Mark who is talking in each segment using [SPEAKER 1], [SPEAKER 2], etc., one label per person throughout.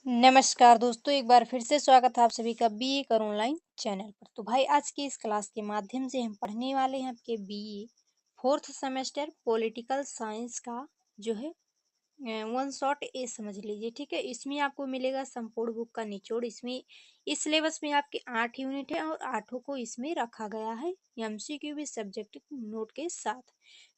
[SPEAKER 1] नमस्कार दोस्तों, एक बार फिर से स्वागत है आप सभी का बीए कर ऑनलाइन चैनल पर। तो भाई आज की इस क्लास के माध्यम से हम पढ़ने वाले हैं आपके BA fourth semester political science का जो है वन शॉट ए समझ लीजिए। ठीक है, इसमें आपको मिलेगा संपूर्ण बुक का निचोड़। इसमें इस सिलेबस में आपके 8 यूनिट है और आठों को इसमें रखा गया है एमसीक्यू भी सब्जेक्टिव नोट के साथ।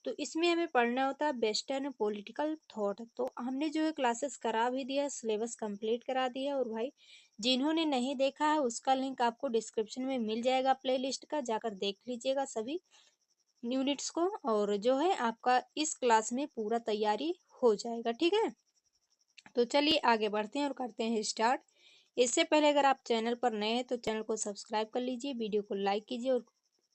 [SPEAKER 1] तो इसमें हमें पढ़ना होता है वेस्टर्न पॉलिटिकल थॉट। तो हमने जो है क्लासेस करा भी दिया, सिलेबस कंप्लीट करा दिया। और भाई जिन्होंने नहीं देखा है उसका लिंक आपको डिस्क्रिप्शन में मिल जाएगा प्लेलिस्ट का, जाकर देख लीजिएगा सभी यूनिट्स को। और जो है आपका इस क्लास में पूरा तैयारी हो जाएगा। ठीक है, तो चलिए आगे बढ़ते हैं और करते हैं स्टार्ट। इससे पहले अगर आप चैनल पर नए हैं तो चैनल को सब्सक्राइब कर लीजिए, वीडियो को लाइक कीजिए और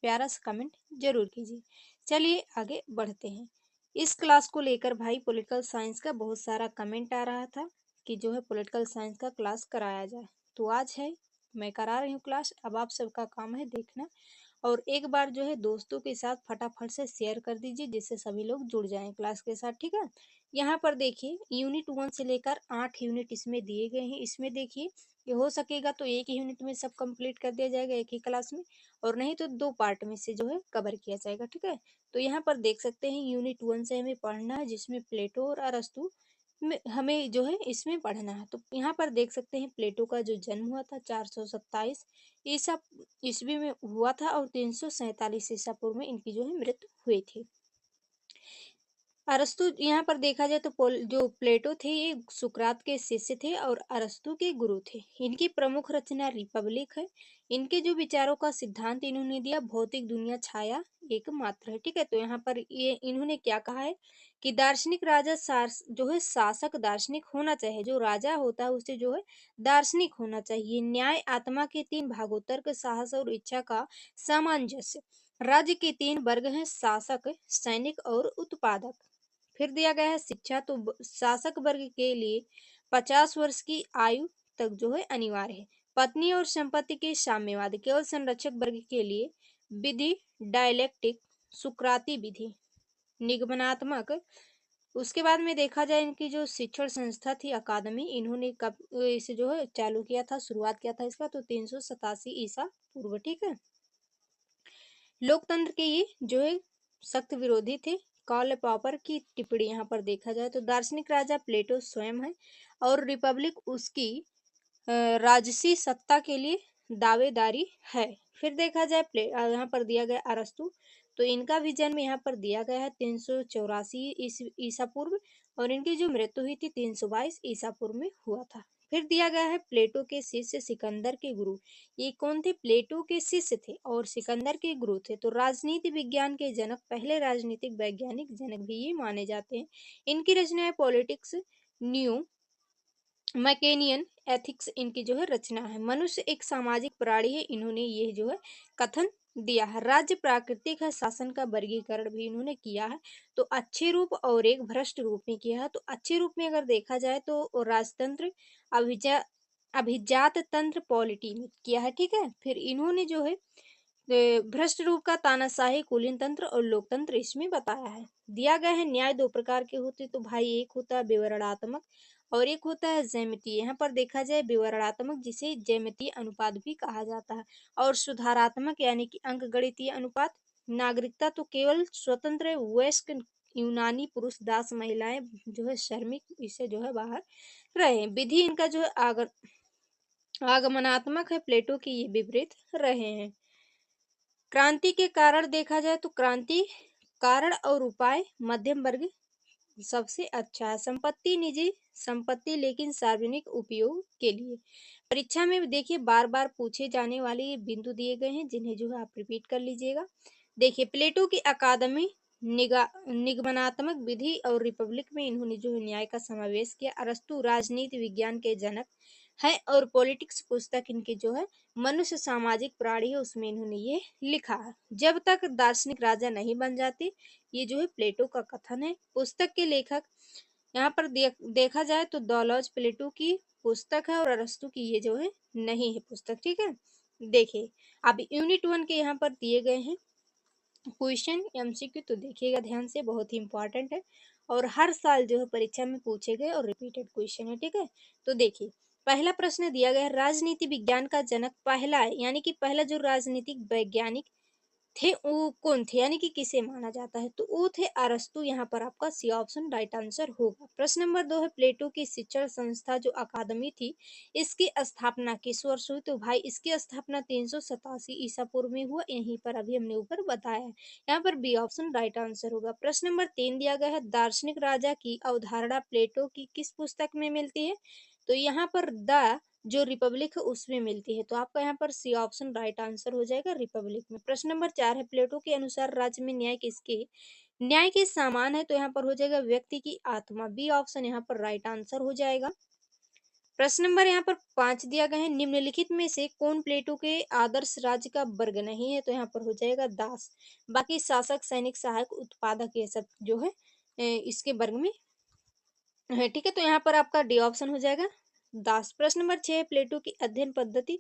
[SPEAKER 1] प्यारा सा कमेंट जरूर कीजिए। चलिए आगे बढ़ते हैं। इस क्लास को लेकर भाई पॉलिटिकल साइंस का बहुत सारा कमेंट आ रहा था कि जो है पॉलिटिकल साइंस का क्लास कराया जाए, तो आज है मैं करा रही हूँ क्लास। अब आप सबका काम है देखना और एक बार जो है दोस्तों के साथ फटाफट से शेयर कर दीजिए जिससे सभी लोग जुड़ जाएं क्लास के साथ। ठीक है, यहाँ पर देखिए यूनिट 1 से लेकर 8 यूनिट इसमें दिए गए हैं। इसमें देखिए ये हो सकेगा तो एक ही यूनिट में सब कंप्लीट कर दिया जाएगा एक ही क्लास में, और नहीं तो दो पार्ट में से जो है कवर किया जाएगा। ठीक है, तो यहाँ पर देख सकते हैं यूनिट 1 से हमें पढ़ना है जिसमें प्लेटो और अरस्तु में हमें जो है इसमें पढ़ना है। तो यहाँ पर देख सकते हैं प्लेटो का जो जन्म हुआ था 427 ईसा ईस्वी में हुआ था और 347 ईसा पूर्व में इनकी जो है मृत्यु हुई थी। अरस्तु यहाँ पर देखा जाए तो जो प्लेटो थे ये सुकरात के शिष्य थे और अरस्तु के गुरु थे। इनकी प्रमुख रचना रिपब्लिक है। इनके जो विचारों का सिद्धांत इन्होंने दिया, भौतिक दुनिया छाया एकमात्र है। ठीक है, तो यहाँ पर ये इन्होंने क्या कहा है कि दार्शनिक राजा जो है शासक दार्शनिक होना चाहिए। जो राजा होता है उसे जो है दार्शनिक होना चाहिए। न्याय आत्मा के 3 भागों तर्क साहस और इच्छा का सामंजस्य। राज्य के 3 वर्ग हैं, शासक सैनिक और उत्पादक। फिर दिया गया है शिक्षा, तो शासक वर्ग के लिए 50 वर्ष की आयु तक जो है अनिवार्य है। पत्नी और संपत्ति के साम्यवाद। केवल संरक्षक वर्ग के लिए विधि डायलेक्टिक सुकराती विधि निगमनात्मक। उसके बाद में देखा जाए इनकी जो शिक्षण संस्था थी अकादमी, इन्होंने कब इसे जो है चालू किया था, शुरुआत किया था इसका, तो 387 ईसा पूर्व। ठीक है, लोकतंत्र के ये जो है सख्त विरोधी थे। कार्ल पॉपर की टिप्पणी यहाँ पर देखा जाए तो दार्शनिक राजा प्लेटो स्वयं है और रिपब्लिक उसकी राजसी सत्ता के लिए दावेदारी है। फिर देखा जाए यहाँ पर दिया गया अरस्तु, तो इनका भी जन्म यहाँ पर दिया गया है 384 ईसा पूर्व और इनकी जो मृत्यु हुई थी 322 ईसा पूर्व में हुआ था। फिर दिया गया है प्लेटो के शिष्य सिकंदर के गुरु। ये कौन थे? प्लेटो के शिष्य थे और सिकंदर के गुरु थे। तो राजनीति विज्ञान के जनक, पहले राजनीतिक वैज्ञानिक जनक भी ये माने जाते हैं। इनकी रचना है पॉलिटिक्स न्यू मैकेनियन एथिक्स, इनकी जो है रचना है। मनुष्य एक सामाजिक प्राणी है, इन्होंने ये जो है कथन दिया है। राज्य प्राकृतिक है, शासन का वर्गीकरण भी इन्होंने किया है। तो अच्छे रूप और एक भ्रष्ट रूप में किया है। तो अच्छे रूप में अगर देखा जाए तो राजतंत्र अभिजा अभिजात तंत्र पॉलिटी में किया है। ठीक है, फिर इन्होंने जो है भ्रष्ट रूप का तानाशाही कुलीन तंत्र और लोकतंत्र इसमें बताया है। दिया गया है न्याय दो प्रकार के होते, तो भाई एक होता है विवरणात्मक और एक होता है ज्यामितीय। यहाँ पर देखा जाए विवरणात्मक जिसे ज्यामितीय अनुपात भी कहा जाता है, और सुधारात्मक यानी कि अंकगणितीय अनुपात। नागरिकता तो केवल स्वतंत्र वयस्क यूनानी पुरुष दास महिलाएं जो है श्रमिक इसे जो है बाहर रहे। विधि इनका जो है आगमनात्मक है, प्लेटो की ये विपरीत रहे हैं। क्रांति के कारण देखा जाए तो क्रांति कारण और उपाय मध्यम वर्ग सबसे अच्छा है। संपत्ति निजी संपत्ति लेकिन सार्वजनिक उपयोग के लिए। परीक्षा में देखिए बार बार पूछे जाने वाले ये बिंदु दिए गए हैं जिन्हें जो है आप रिपीट कर लीजिएगा। देखिए प्लेटो की अकादमी निगमनात्मक विधि और रिपब्लिक में इन्होंने जो है न्याय का समावेश किया। अरस्तु राजनीति विज्ञान के जनक है और पॉलिटिक्स पुस्तक इनकी जो है मनुष्य सामाजिक प्राणी है उसमें इन्होंने ये लिखा है। जब तक दार्शनिक राजा नहीं बन जाते, ये जो है प्लेटो का कथन है। पुस्तक के लेखक यहाँ पर देखा जाए तो दौलौज प्लेटो की पुस्तक है और अरस्तु की ये जो है नहीं है पुस्तक। ठीक है, देखिए अब यूनिट 1 के यहाँ पर दिए गए हैं क्वेश्चन एमसीक्यू, तो देखिएगा ध्यान से, बहुत ही इंपॉर्टेंट है और हर साल जो है परीक्षा में पूछे गए और रिपीटेड क्वेश्चन है। ठीक है, तो देखिए पहला प्रश्न दिया गया है, राजनीति विज्ञान का जनक पहला है, यानी कि पहला जो राजनीतिक वैज्ञानिक थे वो कौन थे, यानी कि किसे माना जाता है, तो वो थे अरस्तु। यहाँ पर आपका सी ऑप्शन राइट आंसर होगा। प्रश्न नंबर 2 है, प्लेटो की शिक्षण संस्था जो अकादमी थी, इसकी स्थापना किस वर्ष हुई, तो भाई इसकी स्थापना 387 ईसा पूर्व में हुआ, यहीं पर अभी हमने ऊपर बताया है। यहाँ पर बी ऑप्शन राइट आंसर होगा। प्रश्न नंबर 3 दिया गया है, दार्शनिक राजा की अवधारणा प्लेटो की किस पुस्तक में मिलती है, तो यहाँ पर द जो रिपब्लिक है उसमें मिलती है, तो आपका यहाँ पर सी ऑप्शन राइट आंसर हो जाएगा, रिपब्लिक में। प्रश्न नंबर 4 है, प्लेटो के अनुसार राज्य में न्याय के समान है, तो यहाँ पर हो जाएगा व्यक्ति की आत्मा, बी ऑप्शन यहाँ पर राइट आंसर हो जाएगा। प्रश्न नंबर यहाँ पर 5 दिया गया है, निम्नलिखित में से कौन प्लेटो के आदर्श राज्य का वर्ग नहीं है, तो यहाँ पर हो जाएगा दास। बाकी शासक, सैनिक, सहायक, उत्पादक, ये सब जो है इसके वर्ग में है, ठीक है, तो यहाँ पर आपका डी ऑप्शन हो जाएगा दास। प्रश्न नंबर 6 है, प्लेटो की अध्ययन पद्धति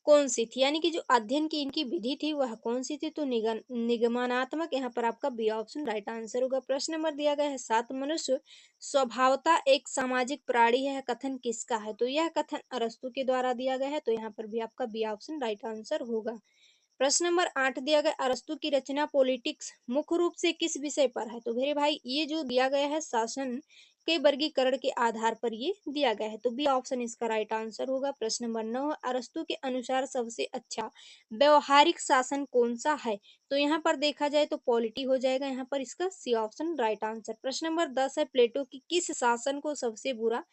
[SPEAKER 1] कौन सी थी, यानी कि जो अध्ययन की इनकी विधि थी वह कौन सी थी, तो निगमनात्मक, यहाँ पर आपका बी ऑप्शन राइट आंसर होगा। प्रश्न नंबर दिया गया है 7, मनुष्य स्वभावतः एक सामाजिक प्राणी है, कथन किसका है, तो यह कथन अरस्तु के द्वारा दिया गया है, तो यहाँ पर भी आपका बी ऑप्शन राइट आंसर होगा। प्रश्न नंबर 8 दिया गया, अरस्तु की रचना पॉलिटिक्स मुख्य रूप से किस विषय पर है, तो मेरे भाई ये जो दिया गया है शासन के वर्गीकरण के आधार पर ये दिया गया है, तो बी ऑप्शन इसका राइट आंसर होगा। प्रश्न नंबर 9, अरस्तु के अनुसार सबसे अच्छा व्यवहारिक शासन कौन सा है, तो यहाँ पर देखा जाए तो पॉलिटी हो जाएगा, यहाँ पर इसका सी ऑप्शन राइट आंसर। प्रश्न नंबर 10 है, प्लेटो की किस शासन को सबसे बुरा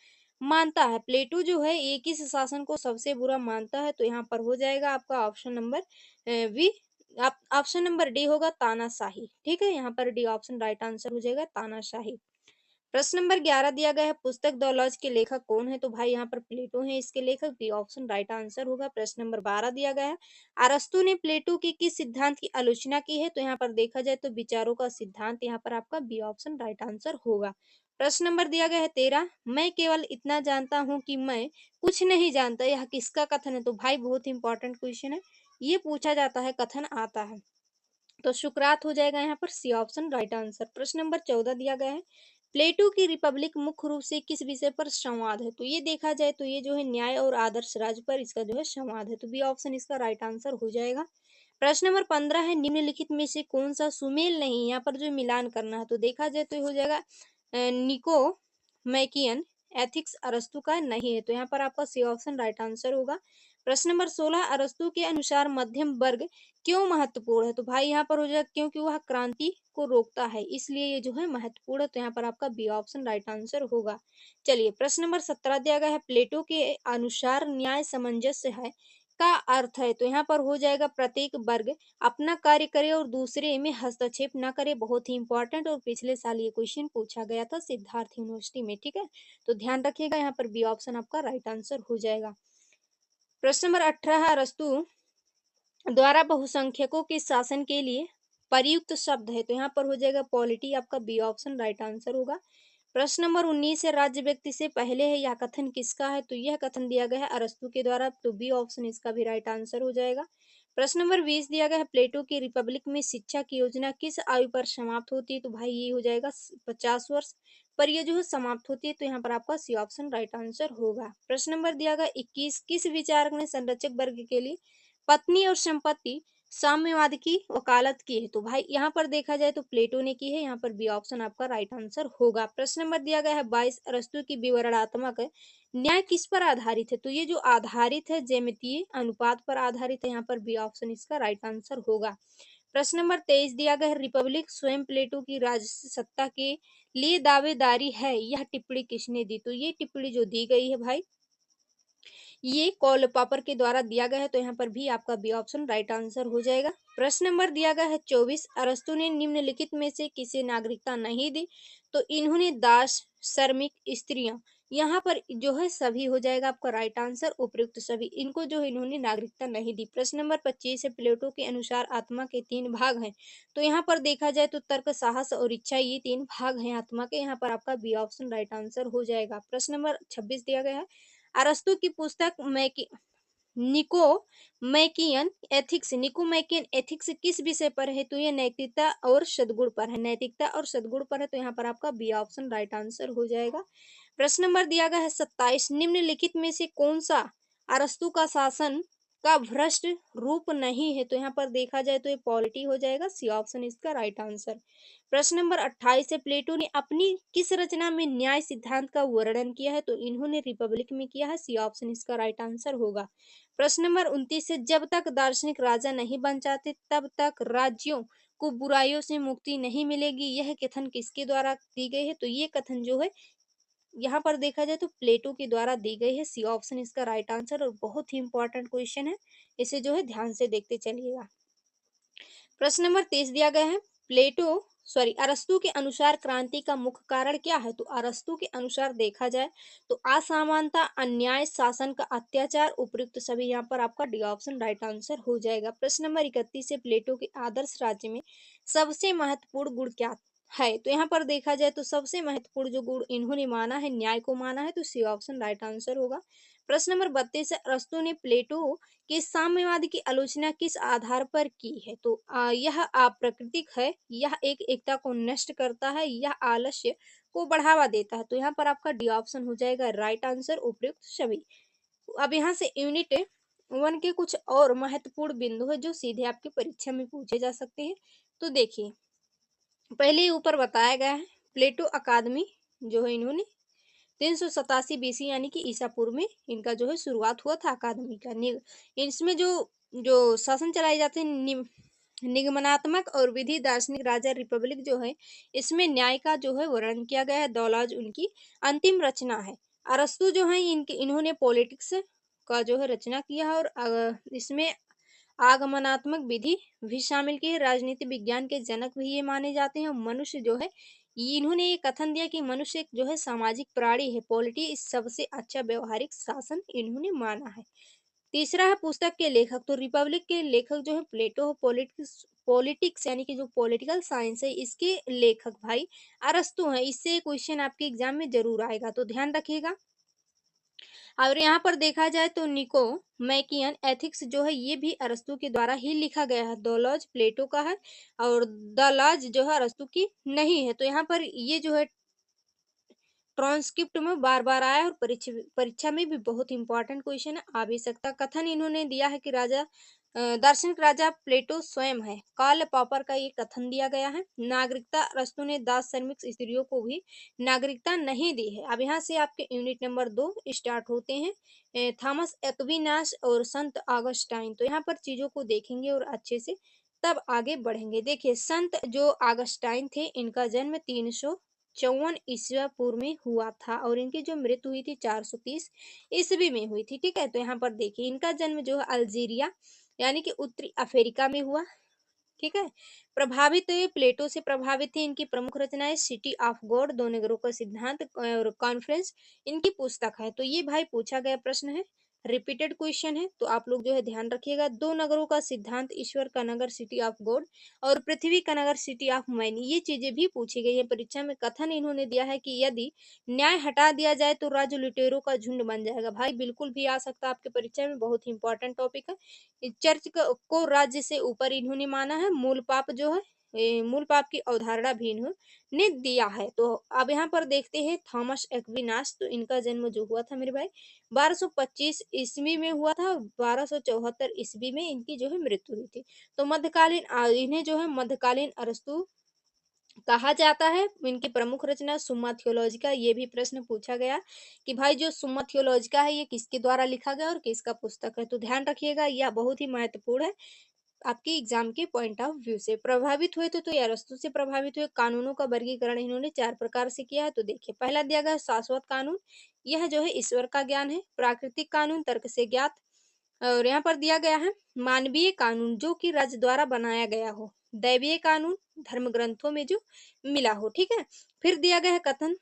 [SPEAKER 1] मानता है, प्लेटो जो है एक ही शासन को सबसे बुरा मानता है, तो यहाँ पर हो जाएगा आपका ऑप्शन नंबर वी, आप ऑप्शन नंबर डी होगा तानाशाही, ठीक है, यहाँ पर डी ऑप्शन राइट आंसर हो जाएगा तानाशाही। प्रश्न नंबर 11 दिया गया है, पुस्तक द लॉज के लेखक कौन है, तो भाई यहाँ पर प्लेटो है इसके लेखक, बी ऑप्शन राइट आंसर होगा। प्रश्न नंबर 12 दिया गया है, अरस्तु ने प्लेटो के किस सिद्धांत की आलोचना की है, तो यहाँ पर देखा जाए तो विचारों का सिद्धांत, यहाँ पर आपका बी ऑप्शन राइट आंसर होगा। प्रश्न नंबर दिया गया है 13, मैं केवल इतना जानता हूँ कि मैं कुछ नहीं जानता, यह किसका कथन है, तो भाई बहुत इंपॉर्टेंट क्वेश्चन है, ये पूछा जाता है, कथन आता है, तो सुकरात हो जाएगा यहाँ पर सी ऑप्शन राइट आंसर। प्रश्न नंबर 14 दिया गया है, प्लेटो की रिपब्लिक मुख्य रूप से किस विषय पर संवाद है, तो ये देखा जाए तो ये जो है न्याय और आदर्श राज्य पर इसका जो है संवाद है, तो बी ऑप्शन इसका राइट आंसर हो जाएगा। प्रश्न नंबर 15 है, निम्नलिखित में से कौन सा सुमेल नहीं, यहाँ पर जो मिलान करना है, तो देखा जाए तो ये हो जाएगा निको मैकियन एथिक्स अरस्तु का नहीं है, तो यहाँ पर आपका सी ऑप्शन राइट आंसर होगा। प्रश्न नंबर 16, अरस्तु के अनुसार मध्यम वर्ग क्यों महत्वपूर्ण है, तो भाई यहाँ पर हो जाएगा क्योंकि वह क्रांति को रोकता है, इसलिए ये जो है महत्वपूर्ण है, तो यहाँ पर आपका बी ऑप्शन राइट आंसर होगा। चलिए प्रश्न नंबर 17 दिया गया है, प्लेटो के अनुसार न्याय सामंजस्य है का अर्थ है, तो यहाँ पर हो जाएगा प्रत्येक वर्ग अपना कार्य करे और दूसरे में हस्तक्षेप ना करे, बहुत ही इंपॉर्टेंट, और पिछले साल ये क्वेश्चन पूछा गया था सिद्धार्थ यूनिवर्सिटी में, ठीक है, तो ध्यान रखिएगा, यहाँ पर बी ऑप्शन आपका राइट आंसर हो जाएगा। प्रश्न नंबर 18, अरस्तु द्वारा बहुसंख्यकों के शासन के लिए प्रयुक्त शब्द है, तो यहाँ पर हो जाएगा पॉलिटी, आपका बी ऑप्शन राइट आंसर होगा। प्रश्न नंबर 19 है, राज्य व्यक्ति से पहले है, यह कथन किसका है, तो यह कथन दिया गया है अरस्तु के द्वारा, तो बी ऑप्शन इसका भी राइट आंसर हो जाएगा। प्रश्न नंबर 20 दिया गया है, प्लेटो की रिपब्लिक में शिक्षा की योजना किस आयु पर समाप्त होती है, तो भाई ये हो जाएगा 50 वर्ष पर ये जो है समाप्त होती है, तो यहाँ पर आपका सी ऑप्शन राइट आंसर होगा। प्रश्न नंबर दिया गया 21, किस विचारक ने संरक्षक वर्ग के लिए पत्नी और संपत्ति साम्यवाद की वकालत की है, तो भाई यहाँ पर देखा जाए तो प्लेटो ने की है, यहाँ पर बी ऑप्शन आपका राइट आंसर होगा। प्रश्न नंबर दिया गया है 22, अरस्तु की विवरणात्मक न्याय किस पर आधारित है, तो ये जो आधारित है ज्यामितीय अनुपात पर आधारित है, यहाँ पर बी ऑप्शन इसका राइट आंसर होगा। प्रश्न नंबर 23 दिया गया है, रिपब्लिक स्वयं प्लेटो की राजसी सत्ता के लिए दावेदारी है, यह टिप्पणी किसने दी, तो ये टिप्पणी जो दी गई है भाई ये कॉल पापर के द्वारा दिया गया है, तो यहाँ पर भी आपका बी ऑप्शन राइट आंसर हो जाएगा। प्रश्न नंबर दिया गया है 24, अरस्तु ने निम्नलिखित में से किसे नागरिकता नहीं दी, तो इन्होंने दास, श्रमिक, स्त्रियां, यहाँ पर जो है सभी हो जाएगा आपका राइट आंसर, उपयुक्त सभी, इनको जो है इन्होंने नागरिकता नहीं दी। प्रश्न नंबर 25 है, प्लेटो के अनुसार आत्मा के 3 भाग हैं, तो यहाँ पर देखा जाए तो तर्क, साहस और इच्छा, ये 3 भाग हैं आत्मा के, यहाँ पर आपका बी ऑप्शन राइट आंसर हो जाएगा। प्रश्न नंबर 26 दिया गया है, अरस्तु की पुस्तक निकोमैकियन एथिक्स। निकोमैकियन एथिक्स किस विषय पर है? तो ये नैतिकता और सद्गुण पर है। नैतिकता और सद्गुण पर है, तो यहाँ पर आपका बी ऑप्शन राइट आंसर हो जाएगा। प्रश्न नंबर दिया गया है 27, निम्नलिखित में से कौन सा अरस्तु का शासन का भ्रष्ट रूप नहीं है? तो यहाँ पर देखा जाए तो ये पॉलिटी हो जाएगा, सी ऑप्शन इसका राइट आंसर। प्रश्न नंबर 28 है, प्लेटो ने अपनी किस रचना में न्याय सिद्धांत का वर्णन किया है? तो इन्होंने रिपब्लिक में किया है, सी ऑप्शन इसका राइट आंसर होगा। प्रश्न नंबर 29 है, जब तक दार्शनिक राजा नहीं बन जाते तब तक राज्यों को बुराइयों से मुक्ति नहीं मिलेगी, यह कथन किसके द्वारा दी गई है? तो ये कथन जो है यहाँ पर देखा जाए तो प्लेटो के द्वारा दी गई है, सी ऑप्शन इसका राइट आंसर। और बहुत ही इंपॉर्टेंट क्वेश्चन है, इसे जो है ध्यान से देखते चलिएगा। प्रश्न नंबर 30 दिया गया है, अरस्तु के अनुसार क्रांति का मुख्य कारण क्या है? तो अरस्तु के अनुसार देखा जाए तो असमानता, अन्याय, शासन का अत्याचार, उपयुक्त सभी, यहाँ पर आपका डी ऑप्शन राइट आंसर हो जाएगा। प्रश्न नंबर 31 से, प्लेटो के आदर्श राज्य में सबसे महत्वपूर्ण गुण क्या है? तो यहाँ पर देखा जाए तो सबसे महत्वपूर्ण जो गुण इन्होंने माना है, न्याय को माना है, तो सी ऑप्शन राइट आंसर होगा। प्रश्न नंबर 32 है, अरस्तु ने प्लेटो कि साम्यवाद की आलोचना किस आधार पर की है? तो यह अप्राकृतिक है, यह एक एकता को नष्ट करता है, यह आलस्य को बढ़ावा देता है। तो यहाँ पर आपका डी ऑप्शन हो जाएगा राइट आंसर, उपयुक्त सभी। अब यहाँ से यूनिट 1 के कुछ और महत्वपूर्ण बिंदु है जो सीधे आपकी परीक्षा में पूछे जा सकते हैं। तो देखिए, पहले ही ऊपर बताया गया है, प्लेटो अकादमी जो है इन्होंने 387 बीसी यानी कि ईसा पूर्व में इनका जो है शुरुआत हुआ था अकादमी का। इसमें जो जो शासन चलाए जाते हैं, निगमनात्मक और विधि दार्शनिक राजा रिपब्लिक जो है, इसमें न्याय का जो है वर्णन किया गया है। दौलाज उनकी अंतिम रचना है। अरस्तु जो है इन्होंने पॉलिटिक्स का जो है रचना किया है, और इसमें आगमनात्मक विधि भी शामिल की है। राजनीति विज्ञान के जनक भी ये माने जाते हैं। मनुष्य जो है, इन्होंने ये कथन दिया कि मनुष्य एक जो है सामाजिक प्राणी है। पॉलिटी इस सबसे अच्छा व्यवहारिक शासन इन्होंने माना है। तीसरा है पुस्तक के लेखक। तो रिपब्लिक के लेखक जो है प्लेटो। पॉलिटिक्स पॉलिटिक्स यानी कि जो पॉलिटिकल साइंस है, इसके लेखक भाई अरस्तु हैं। इससे क्वेश्चन आपके एग्जाम में जरूर आएगा, तो ध्यान रखिएगा। और यहाँ पर देखा जाए तो निको मैकियन एथिक्स जो है, ये भी अरस्तु के द्वारा ही लिखा गया है। द लॉज प्लेटो का है, और द लॉज जो है अरस्तु की नहीं है। तो यहाँ पर ये जो है ट्रांसक्रिप्ट में बार बार आया, और परीक्षा में भी बहुत इंपॉर्टेंट क्वेश्चन है, आ भी सकता। कथन इन्होंने दिया है कि दार्शनिक राजा प्लेटो स्वयं है। कार्ल पॉपर का ये कथन दिया गया है। नागरिकता, अरस्तु ने दास श्रमिक स्त्रियों को भी नागरिकता नहीं दी है। अब यहाँ से आपके यूनिट नंबर 2 स्टार्ट होते हैं। थॉमस एक्विनास और संत ऑगस्टाइन। तो यहाँ पर चीजों को देखेंगे और अच्छे से तब आगे बढ़ेंगे। देखिए, संत जो ऑगस्टाइन थे, इनका जन्म 354 ईस्वी पूर्व में हुआ था, और इनकी जो मृत्यु हुई थी 430 ईस्वी में हुई थी। ठीक है, तो यहाँ पर देखिए, इनका जन्म जो है अल्जीरिया यानी कि उत्तरी अफ्रीका में हुआ। ठीक है, प्रभावित तो ये प्लेटो से प्रभावित थे। इनकी प्रमुख रचनाएं सिटी ऑफ गॉड, दो नगरों का सिद्धांत और कॉन्फ्रेंस इनकी पुस्तक है। तो ये भाई पूछा गया प्रश्न है, रिपीटेड क्वेश्चन है, तो आप लोग जो है ध्यान रखिएगा। दो नगरों का सिद्धांत, ईश्वर का नगर सिटी ऑफ गॉड, और पृथ्वी का नगर सिटी ऑफ मैन, ये चीजें भी पूछी गई है परीक्षा में। कथन इन्होंने दिया है कि यदि न्याय हटा दिया जाए तो राज्य लुटेरों का झुंड बन जाएगा। भाई बिल्कुल भी आ सकता है आपके परीक्षा में, बहुत ही इंपॉर्टेंट टॉपिक है। चर्च को राज्य से ऊपर इन्होंने माना है। मूल पाप जो है, मूल पाप की अवधारणा भी इन्होंने दिया है। तो अब यहाँ पर देखते हैं थॉमस एक्विनास। तो इनका जन्म जो हुआ था मेरे भाई 1225 ईस्वी में हुआ था, और 1274 ईस्वी में इनकी जो है मृत्यु हुई थी। तो मध्यकालीन इन्हें जो है मध्यकालीन अरस्तु कहा जाता है। इनकी प्रमुख रचना सुम्मा थियोलॉजिका, ये भी प्रश्न पूछा गया कि भाई जो सुम्मा थियोलॉजिका है, ये किसके द्वारा लिखा गया और किसका पुस्तक है? तो ध्यान रखिएगा, यह बहुत ही महत्वपूर्ण है आपके एग्जाम के पॉइंट ऑफ व्यू से। प्रभावित हुए तो ये अरस्तु से प्रभावित हुए। कानूनों का वर्गीकरण इन्होंने 4 प्रकार से किया है। तो देखिए, पहला दिया गया शाश्वत कानून, यह जो है ईश्वर का ज्ञान है। प्राकृतिक कानून, तर्क से ज्ञात। और यहाँ पर दिया गया है मानवीय कानून, जो कि राज्य द्वारा बनाया गया हो। दैवीय कानून, धर्म ग्रंथों में जो मिला हो। ठीक है, फिर दिया गया है कथन।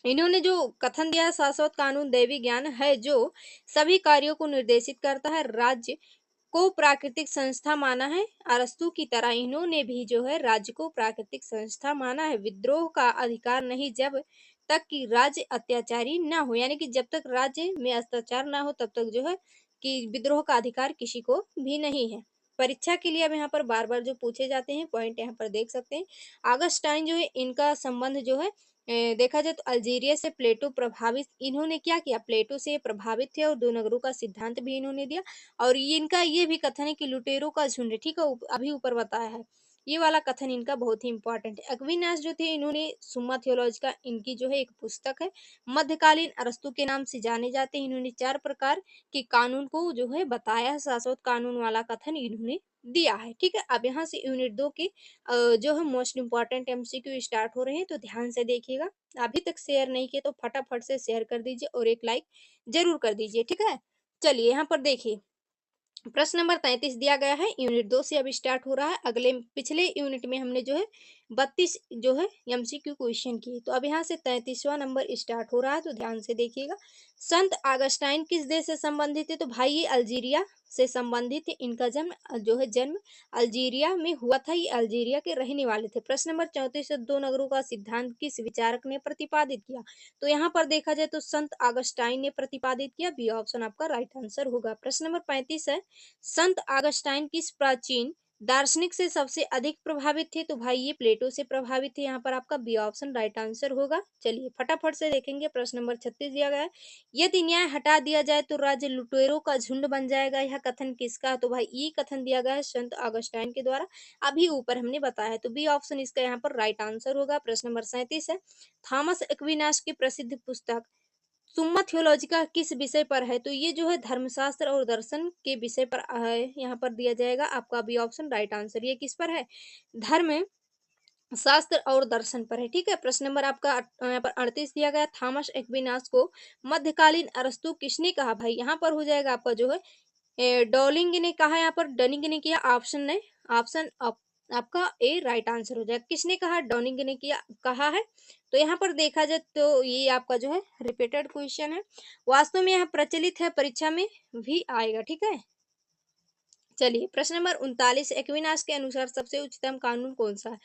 [SPEAKER 1] इन्होंने जो कथन दिया है, शाश्वत कानून दैवी ज्ञान है जो सभी कार्यों को निर्देशित करता है। राज्य को प्राकृतिक संस्था माना है। अरस्तु की तरह इन्होंने भी जो है राज्य को प्राकृतिक संस्था माना है। विद्रोह का अधिकार नहीं जब तक कि राज्य अत्याचारी ना हो, यानी कि जब तक राज्य में अत्याचार ना हो तब तक जो है कि विद्रोह का अधिकार किसी को भी नहीं है। परीक्षा के लिए अब यहाँ पर बार-बार जो पूछे जाते हैं पॉइंट यहाँ पर देख सकते हैं। ऑगस्टाइन जो है इनका संबंध जो है देखा जाए तो अल्जीरिया से प्लेटो प्रभावित इन्होंने क्या किया, प्लेटो से प्रभावित थे और दो नगरों का सिद्धांत भी इन्होंने दिया। और ये इनका ये भी कथन है कि लुटेरों का झुंड है, ठीक है, अभी ऊपर बताया है। ये वाला कथन इनका बहुत ही इंपॉर्टेंट है। एक्विनास जो थे इन्होंने सुम्मा थियोलॉजिका इनकी जो है एक पुस्तक है, मध्यकालीन अरस्तु के नाम से जाने जाते हैं। इन्होंने 4 प्रकार के कानून को जो है बताया है, शाश्वत कानून वाला कथन इन्होंने दिया है, ठीक है। अब यहाँ से यूनिट 2 के जो है मोस्ट इंपॉर्टेंट एमसीक्यू स्टार्ट हो रहे हैं, तो ध्यान से देखिएगा। अभी तक शेयर नहीं किए तो फटाफट से शेयर कर दीजिए और एक लाइक जरूर कर दीजिए, ठीक है। चलिए यहाँ पर देखिए, प्रश्न नंबर 33 दिया गया है, यूनिट 2 से अब स्टार्ट हो रहा है। अगले पिछले यूनिट में हमने जो है 32 जो है एमसीक्यू क्वेश्चन किए, तो अब यहाँ से 33वां नंबर स्टार्ट हो रहा है, तो ध्यान से देखिएगा। संत ऑगस्टाइन किस देश से संबंधित है, तो भाई ये अल्जीरिया से संबंधित है। इनका जन्म अल्जीरिया में हुआ था, ये अल्जीरिया के रहने वाले थे। प्रश्न नंबर 34 दो नगरों का सिद्धांत किस विचारक ने प्रतिपादित किया, तो यहाँ पर देखा जाए तो संत ऑगस्टाइन ने प्रतिपादित किया, बी ऑप्शन आपका राइट आंसर होगा। प्रश्न नंबर 35 है, संत ऑगस्टाइन किस प्राचीन दार्शनिक से सबसे अधिक प्रभावित थे, तो भाई ये प्लेटो से प्रभावित थे। यहाँ पर आपका बी ऑप्शन राइट आंसर होगा। चलिए फटाफट से देखेंगे, प्रश्न नंबर 36 दिया गया है, यदि न्याय हटा दिया जाए तो राज्य लुटेरों का झुंड बन जाएगा, यह कथन किसका, तो भाई ये कथन दिया गया है संत ऑगस्टाइन के द्वारा, अभी ऊपर हमने बताया है, तो बी ऑप्शन इसका यहाँ पर राइट आंसर होगा। प्रश्न नंबर 37 है, थॉमस एक्विनास की प्रसिद्ध पुस्तक सुम्मा थियोलॉजिका किस विषय पर है, तो ये जो है धर्मशास्त्र और दर्शन के विषय पर है, यहाँ पर दिया जाएगा आपका बी ऑप्शन राइट आंसर। ये किस पर है, धर्म शास्त्र और दर्शन पर है, ठीक है। प्रश्न नंबर आपका यहाँ पर 38 दिया गया, थॉमस एक्विनास को मध्यकालीन अरस्तु किसने कहा, भाई यहाँ पर हो जाएगा आपका जो है डॉलिंग ने कहा, यहाँ पर डनिंग ने किया, ऑप्शन ने ऑप्शन आपका ए राइट आंसर हो जाएगा। किसने कहा, डॉनिंग ने किया कहा है, तो यहाँ पर देखा जाए तो ये आपका जो है रिपीटेड क्वेश्चन है, वास्तव में यह प्रचलित है, परीक्षा में भी आएगा, ठीक है। चलिए प्रश्न नंबर 39, एक्विनास के अनुसार सबसे उच्चतम कानून कौन सा है,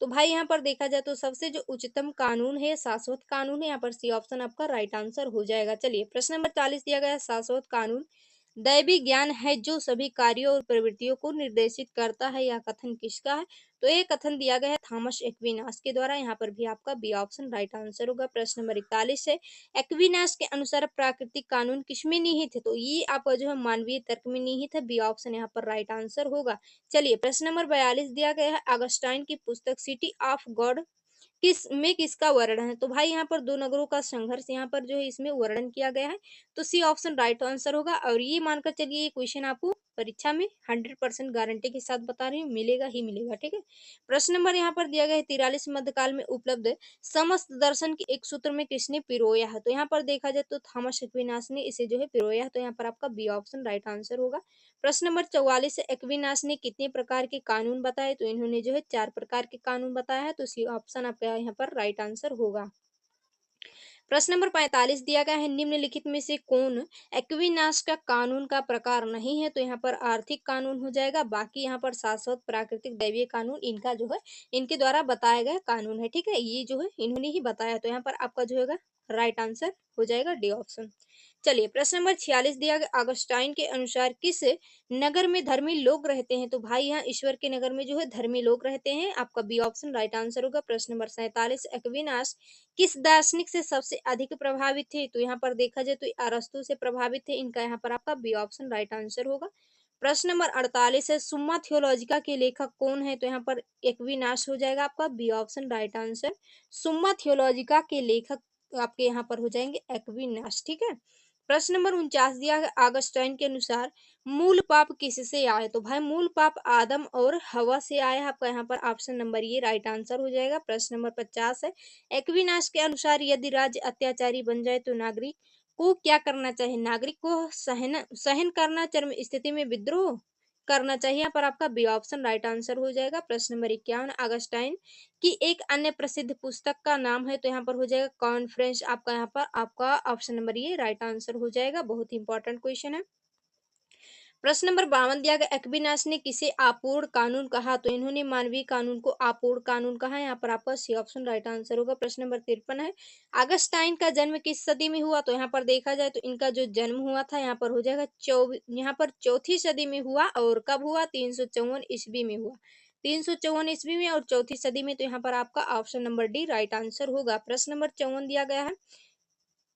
[SPEAKER 1] तो भाई यहाँ पर देखा जाए तो सबसे जो उच्चतम कानून है शाश्वत कानून है, यहाँ पर सी ऑप्शन आपका राइट आंसर हो जाएगा। चलिए प्रश्न नंबर 40 दिया गया है, शाश्वत कानून दैवी ज्ञान है जो सभी कार्यों और प्रवृत्तियों को निर्देशित करता है, यह कथन किसका है, तो ये कथन दिया गया है थॉमस एक्विनास के द्वारा, यहाँ पर भी आपका बी ऑप्शन राइट आंसर होगा। प्रश्न नंबर 41 है, एक्विनास के अनुसार प्राकृतिक कानून किसमें निहित है, तो ये आपका जो है मानवीय तर्क में निहित है, बी ऑप्शन यहाँ पर राइट आंसर होगा। चलिए प्रश्न नंबर 42 दिया गया है, अगस्टाइन की पुस्तक सिटी ऑफ गॉड किसका वर्णन है, तो भाई यहाँ पर दो नगरों का संघर्ष यहाँ पर जो है इसमें वर्णन किया गया है, तो सी ऑप्शन राइट आंसर होगा। और ये मानकर चलिए ये क्वेश्चन आपको परीक्षा में 100% गारंटी के साथ बता रही हूँ, मिलेगा ही मिलेगा, ठीक है। प्रश्न नंबर यहाँ पर दिया गया है 43, मध्यकाल में उपलब्ध समस्त दर्शन के एक सूत्र में किसने पिरोया है, तो यहाँ पर देखा जाए तो थॉमस एक्विनास ने इसे जो है पिरोया है, तो यहाँ पर आपका बी ऑप्शन राइट आंसर होगा। प्रश्न नंबर 44, एक्विनास ने कितने प्रकार के कानून बताए, तो इन्होंने जो है 4 प्रकार के कानून बताया है, तो सी ऑप्शन आपका यहाँ पर राइट आंसर होगा। प्रश्न नंबर 45 दिया गया है, निम्नलिखित में से कौन एक्विनास का कानून का प्रकार नहीं है, तो यहाँ पर आर्थिक कानून हो जाएगा, बाकी यहाँ पर शाश्वत प्राकृतिक दैवीय कानून इनका जो है इनके द्वारा बताया गया कानून है, ठीक है, ये जो है इन्होंने ही बताया, तो यहाँ पर आपका जो होगा राइट आंसर हो जाएगा डी ऑप्शन। चलिए प्रश्न नंबर 46 दिया गया, अगस्टाइन के अनुसार किस नगर में धर्मी लोग रहते हैं, तो भाई यहाँ ईश्वर के नगर में जो है धर्मी लोग रहते हैं, आपका बी ऑप्शन राइट आंसर होगा। प्रश्न नंबर 47, एक्विनास किस दार्शनिक से सबसे अधिक प्रभावित थे, तो यहाँ पर देखा जाए तो अरस्तु से प्रभावित थे, इनका यहाँ पर आपका बी ऑप्शन राइट आंसर होगा। प्रश्न नंबर 48 है, सुम्मा थियोलॉजिका के लेखक कौन है, तो यहाँ पर एक्विनास हो जाएगा आपका बी ऑप्शन राइट आंसर। सुम्मा थियोलॉजिका के लेखक आपके यहाँ पर हो जाएंगे एक्विनास, ठीक है। प्रश्न नंबर 49 दिया है, ऑगस्टाइन के अनुसार मूल पाप किससे आए, तो भाई मूल पाप आदम और हवा से आया है, आपका यहाँ पर ऑप्शन नंबर ये राइट आंसर हो जाएगा। प्रश्न नंबर 50 है, एक्विनास के अनुसार यदि राज्य अत्याचारी बन जाए तो नागरिक को क्या करना चाहिए, नागरिक को सहन सहन करना, चरम स्थिति में विद्रोह करना चाहिए, यहाँ पर आपका बी ऑप्शन राइट आंसर हो जाएगा। प्रश्न नंबर 51, अगस्टाइन की एक अन्य प्रसिद्ध पुस्तक का नाम है, तो यहाँ पर हो जाएगा कॉन्फ्रेंस, आपका यहाँ पर आपका ऑप्शन नंबर ये राइट आंसर हो जाएगा, बहुत ही इंपॉर्टेंट क्वेश्चन है। प्रश्न नंबर 52 दिया गया, एक्विनास ने किसे आपूर्ण कानून कहा? तो इन्होंने मानवीय कानून को आपूर्ण कानून कहा। यहाँ पर आपका सी ऑप्शन राइट आंसर होगा। प्रश्न नंबर 53 है, अगस्टाइन का जन्म किस सदी में हुआ? तो यहाँ पर देखा जाए तो इनका जो जन्म हुआ था यहाँ पर हो जाएगा यहाँ पर चौथी सदी में हुआ। और कब हुआ? 354 ईस्वी में हुआ। 354 ईस्वी में और चौथी सदी में। तो यहाँ पर आपका option number D right answer होगा। प्रश्न नंबर 54 दिया गया है,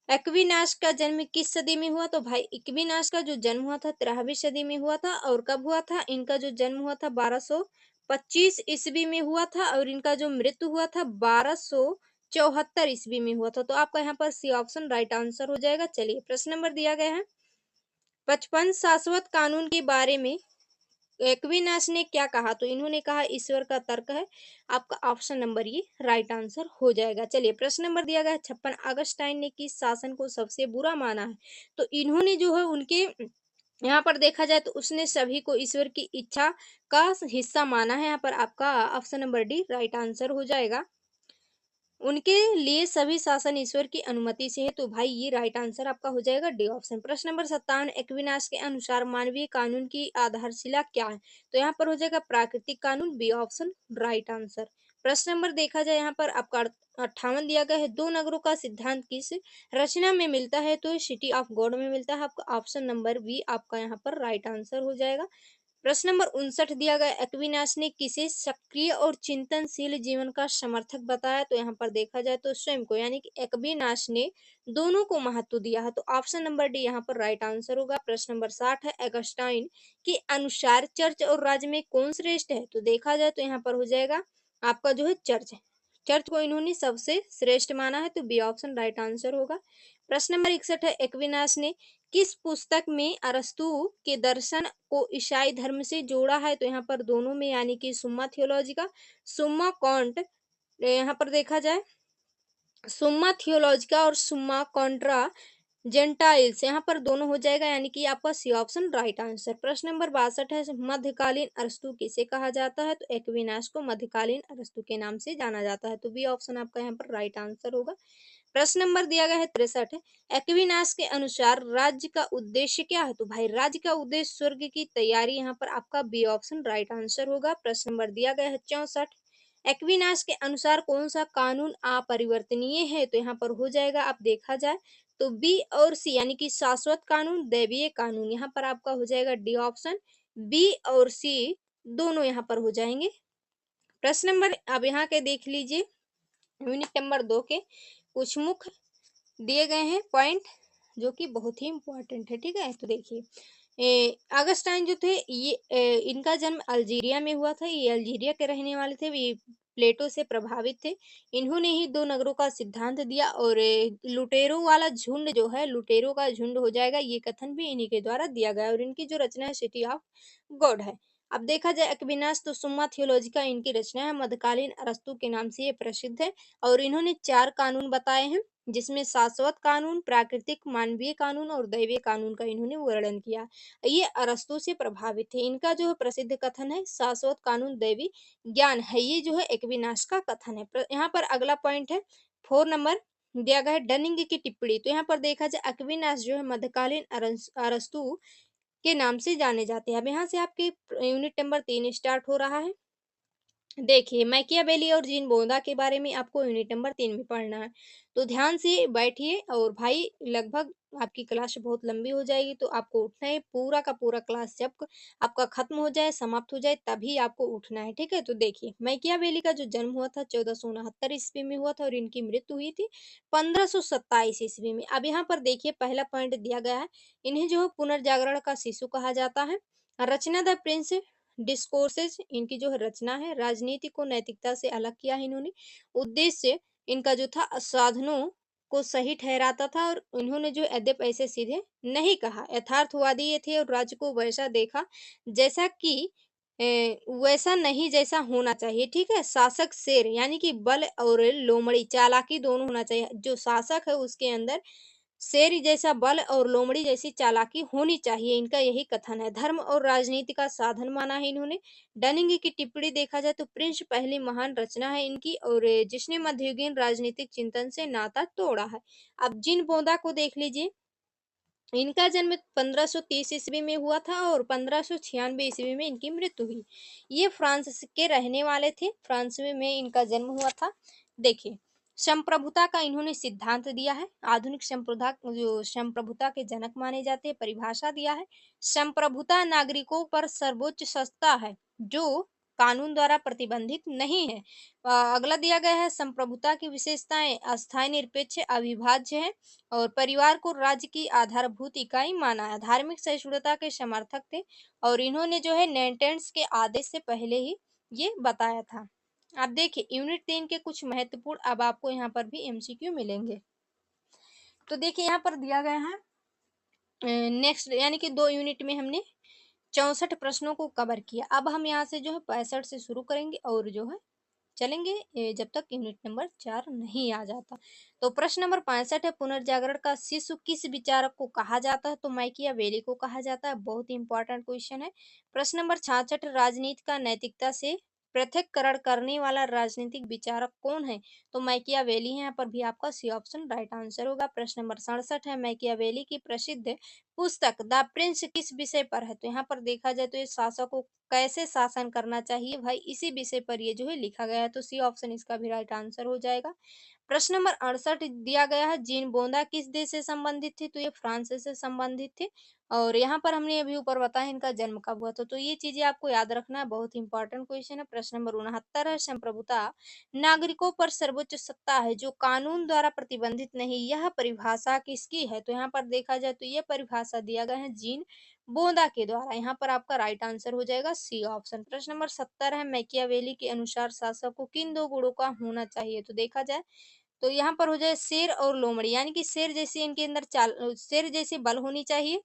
[SPEAKER 1] एक्विनास का जन्म किस सदी में हुआ? तो भाई इक्विनास का जो जन्म हुआ था 13वीं सदी में हुआ था। और कब हुआ था? इनका जो जन्म हुआ था 1225 ईस्वी में हुआ था। और इनका जो मृत्यु हुआ था 1274 ईस्वी में हुआ था। तो आपका यहाँ पर सी ऑप्शन राइट आंसर हो जाएगा। चलिए प्रश्न नंबर दिया गया है, 55 शाश्वत कानून के बारे में एक्विनास ने क्या कहा? तो इन्होंने कहा ईश्वर का तर्क है। आपका ऑप्शन नंबर ये राइट आंसर हो जाएगा। चलिए प्रश्न नंबर दिया गया है, 56 अगस्टाइन ने किस शासन को सबसे बुरा माना है? तो इन्होंने जो है उनके यहाँ पर देखा जाए तो उसने सभी को ईश्वर की इच्छा का हिस्सा माना है। यहाँ पर आपका option number D right answer हो जाएगा। उनके लिए सभी शासन ईश्वर की अनुमति से है। तो भाई ये राइट आंसर आपका हो जाएगा डी ऑप्शन। प्रश्न नंबर 57, एक्विनास के अनुसार मानवीय कानून की आधारशिला क्या है? तो यहाँ पर हो जाएगा प्राकृतिक कानून, बी ऑप्शन राइट आंसर। प्रश्न नंबर देखा जाए यहाँ पर आपका 58 दिया गया है, दो नगरों का सिद्धांत किस रचना में मिलता है? तो सिटी ऑफ गॉड में मिलता है। आपका ऑप्शन नंबर बी आपका यहाँ पर राइट आंसर हो जाएगा। प्रश्न नंबर 59 दिया गया, एक्विनास ने किसे सक्रिय और चिंतनशील जीवन का समर्थक बताया? तो यहाँ पर देखा जाए तो स्वयं को, यानी कि एक्विनास ने दोनों को महत्व दिया है। तो ऑप्शन नंबर डी यहाँ पर राइट आंसर होगा। प्रश्न नंबर 60 है, एगस्टाइन के अनुसार चर्च और राज्य में कौन श्रेष्ठ है? तो देखा जाए तो यहाँ पर हो जाएगा आपका जो है चर्च। चर्च को इन्होंने सबसे श्रेष्ठ माना है। तो बी ऑप्शन राइट आंसर होगा। प्रश्न नंबर 61 है, एक्विनास ने किस पुस्तक में अरस्तु के दर्शन को ईसाई धर्म से जोड़ा है? तो यहाँ पर दोनों में, यानी कि सुम्मा थियोलॉजिका, सुम्मा कॉन्ट, यहाँ पर देखा जाए सुम्मा थियोलॉजिका और सुम्मा कॉन्ट्रा जेंटाइल्स, यहाँ पर दोनों हो जाएगा, यानी कि आपका सी ऑप्शन राइट आंसर। प्रश्न नंबर 62 है, मध्यकालीन अरस्तु किसे कहा जाता है? तो एक्विनास को मध्यकालीन अरस्तु के नाम से जाना जाता है। तो बी ऑप्शन आपका यहाँ पर राइट आंसर होगा। प्रश्न नंबर दिया गया है 63 है, एक्विनास के अनुसार राज्य का उद्देश्य क्या है? तो भाई राज्य का उद्देश्य स्वर्ग की तैयारी, यहाँ पर आपका बी ऑप्शन राइट आंसर होगा। प्रश्न नंबर दिया गया है 64, एक्विनास के अनुसार कौन सा कानून अपरिवर्तनीय है? तो यहाँ पर हो जाएगा, आप देखा जाए तो बी और सी, यानी कि शाश्वत कानून, दैवीय कानून, यहाँ पर आपका हो जाएगा डी ऑप्शन। बी और सी दोनों यहाँ पर हो जाएंगे। प्रश्न नंबर अब यहाँ के देख लीजिए, यूनिट नंबर 2 के कुछ मुख्य दिए गए हैं पॉइंट जो कि बहुत ही इंपॉर्टेंट है। ठीक है, तो देखिए अगस्टाइन जो थे ये इनका जन्म अल्जीरिया में हुआ था। ये अल्जीरिया के रहने वाले थे। ये प्लेटो से प्रभावित थे। इन्होंने ही दो नगरों का सिद्धांत दिया। और लुटेरो वाला झुंड जो है, लुटेरो का झुंड हो जाएगा, ये कथन भी इन्हीं के द्वारा दिया गया है। और इनकी जो रचना है सिटी ऑफ गॉड है। अब देखा जाए एक्विनास तो सुम्मा थियोलॉजिका इनकी रचना है, मध्यकालीन अरस्तु के नाम से ये प्रसिद्ध है। और इन्होंने 4 कानून बताए हैं, जिसमें शाश्वत कानून, प्राकृतिक, मानवीय कानून और दैवीय कानून का इन्होंने वर्णन किया। ये अरस्तु से प्रभावित थे। इनका जो है प्रसिद्ध कथन है शाश्वत कानून दैवी ज्ञान है, ये जो है एक्विनास का कथन है। यहाँ पर अगला पॉइंट है 4 नंबर दिया गया है डनिंग की टिप्पणी। तो यहाँ पर देखा जाए एक्विनास जो है मध्यकालीन अरस्तु के नाम से जाने जाते हैं। अब यहाँ से आपके यूनिट नंबर 3 स्टार्ट हो रहा है। देखिए मैकियावेली और जीन बोंदा के बारे में आपको यूनिट नंबर 3 में पढ़ना है। तो ध्यान से बैठिए। और भाई लगभग आपकी क्लास बहुत लंबी हो जाएगी, तो आपको उठना है। पूरा का पूरा क्लास जब आपका खत्म हो जाए, समाप्त हो जाए, तभी आपको उठना है। ठीक है, तो देखिए मैकियावेली का जो जन्म हुआ था 1469 ईस्वी में हुआ था। और इनकी मृत्यु हुई थी 1527 ईस्वी में। अब यहाँ पर देखिए पहला पॉइंट दिया गया है, इन्हें जो है पुनर्जागरण का शिशु कहा जाता है। रचना द प्रिंस डिस्कोर्सेज इनकी जो है रचना है। राजनीति को नैतिकता से अलग किया है इन्होंने। उद्देश्य इनका जो था साधनों को सही ठहराता था। और इन्होंने जो अदब ऐसे सीधे नहीं कहा, यथार्थवादी ये थे। और राज्य को वैसा देखा जैसा कि वैसा नहीं जैसा होना चाहिए। ठीक है, शासक शेर, यानी कि बल और लोमड़ी, चालाकी दोनों होना चाहिए। जो शासक है उसके अंदर शेर जैसा बल और लोमड़ी जैसी चालाकी होनी चाहिए, इनका यही कथन है। धर्म और राजनीति का साधन माना है इन्होंने। डनिंग की टिप्पणी देखा जाए तो प्रिंस पहली महान रचना है इनकी, और जिसने मध्ययुगीन राजनीतिक चिंतन से नाता तोड़ा है। अब जिन बोंदा को देख लीजिए, इनका जन्म 1530 ईस्वी में हुआ था और 1596 ईस्वी में इनकी मृत्यु हुई। ये फ्रांस के रहने वाले थे, फ्रांस में इनका जन्म हुआ था। देखिए, संप्रभुता का इन्होंने सिद्धांत दिया है, आधुनिक संप्रभुता जो संप्रभुता के जनक माने जाते हैं, परिभाषा दिया है। संप्रभुता नागरिकों पर सर्वोच्च सत्ता है, जो कानून द्वारा प्रतिबंधित नहीं है। अगला दिया गया है, संप्रभुता की विशेषताएं अस्थायी, निरपेक्ष, अविभाज्य है और परिवार को राज्य की आधारभूत इकाई माना है। धार्मिक सहिष्णुता के समर्थक थे और इन्होंने जो है नेंटेंस के आदेश से पहले ही ये बताया था। आप देखिए यूनिट 3 के कुछ महत्वपूर्ण, अब आपको यहाँ पर भी एमसीक्यू मिलेंगे। तो देखिए यहाँ पर दिया गया है, नेक्स्ट यानी कि 2 यूनिट में हमने 64 प्रश्नों को कवर किया। अब हम यहाँ से जो है 65 से शुरू करेंगे और जो है चलेंगे जब तक यूनिट नंबर 4 नहीं आ जाता। तो प्रश्न नंबर 65 है, पुनर्जागरण का शिशु किस विचारक को कहा जाता है? तो माइकियावेली को कहा जाता है। बहुत ही इंपॉर्टेंट क्वेश्चन है। प्रश्न नंबर 66, राजनीति का नैतिकता से पृथक्करण करने वाला राजनीतिक विचारक कौन है? तो माइकियावेली है। यहाँ पर भी आपका सी ऑप्शन राइट आंसर होगा। प्रश्न नंबर 67 है, माइकियावेली की प्रसिद्ध पुस्तक द प्रिंस किस विषय पर है? तो यहाँ पर देखा जाए तो ये शासक को कैसे शासन करना चाहिए भाई, इसी विषय पर ये जो है लिखा गया है। तो सी ऑप्शन इसका भी राइट आंसर हो जाएगा। प्रश्न नंबर 68 दिया गया है, जीन बोंदा किस देश से संबंधित थे? तो ये फ्रांस से संबंधित थे। और यहाँ पर हमने अभी ऊपर बताया इनका जन्म कब हुआ था, तो ये चीजें आपको याद रखना है, बहुत इंपॉर्टेंट क्वेश्चन है। प्रश्न नंबर 69 है, संप्रभुता नागरिकों पर सर्वोच्च सत्ता है जो कानून द्वारा प्रतिबंधित नहीं, यह परिभाषा किसकी है? तो यहाँ पर देखा जाए तो ये परिभाषा दिया गया है जीन बोंदा के द्वारा। यहाँ पर आपका राइट आंसर हो जाएगा सी ऑप्शन। प्रश्न नंबर 70 है, मैकियावेली के अनुसार शासक को किन दो गुणों का होना चाहिए? तो देखा जाए तो यहाँ पर हो जाए शेर और लोमड़ी, यानी कि शेर जैसी इनके अंदर चाल, शेर जैसी बल होनी चाहिए,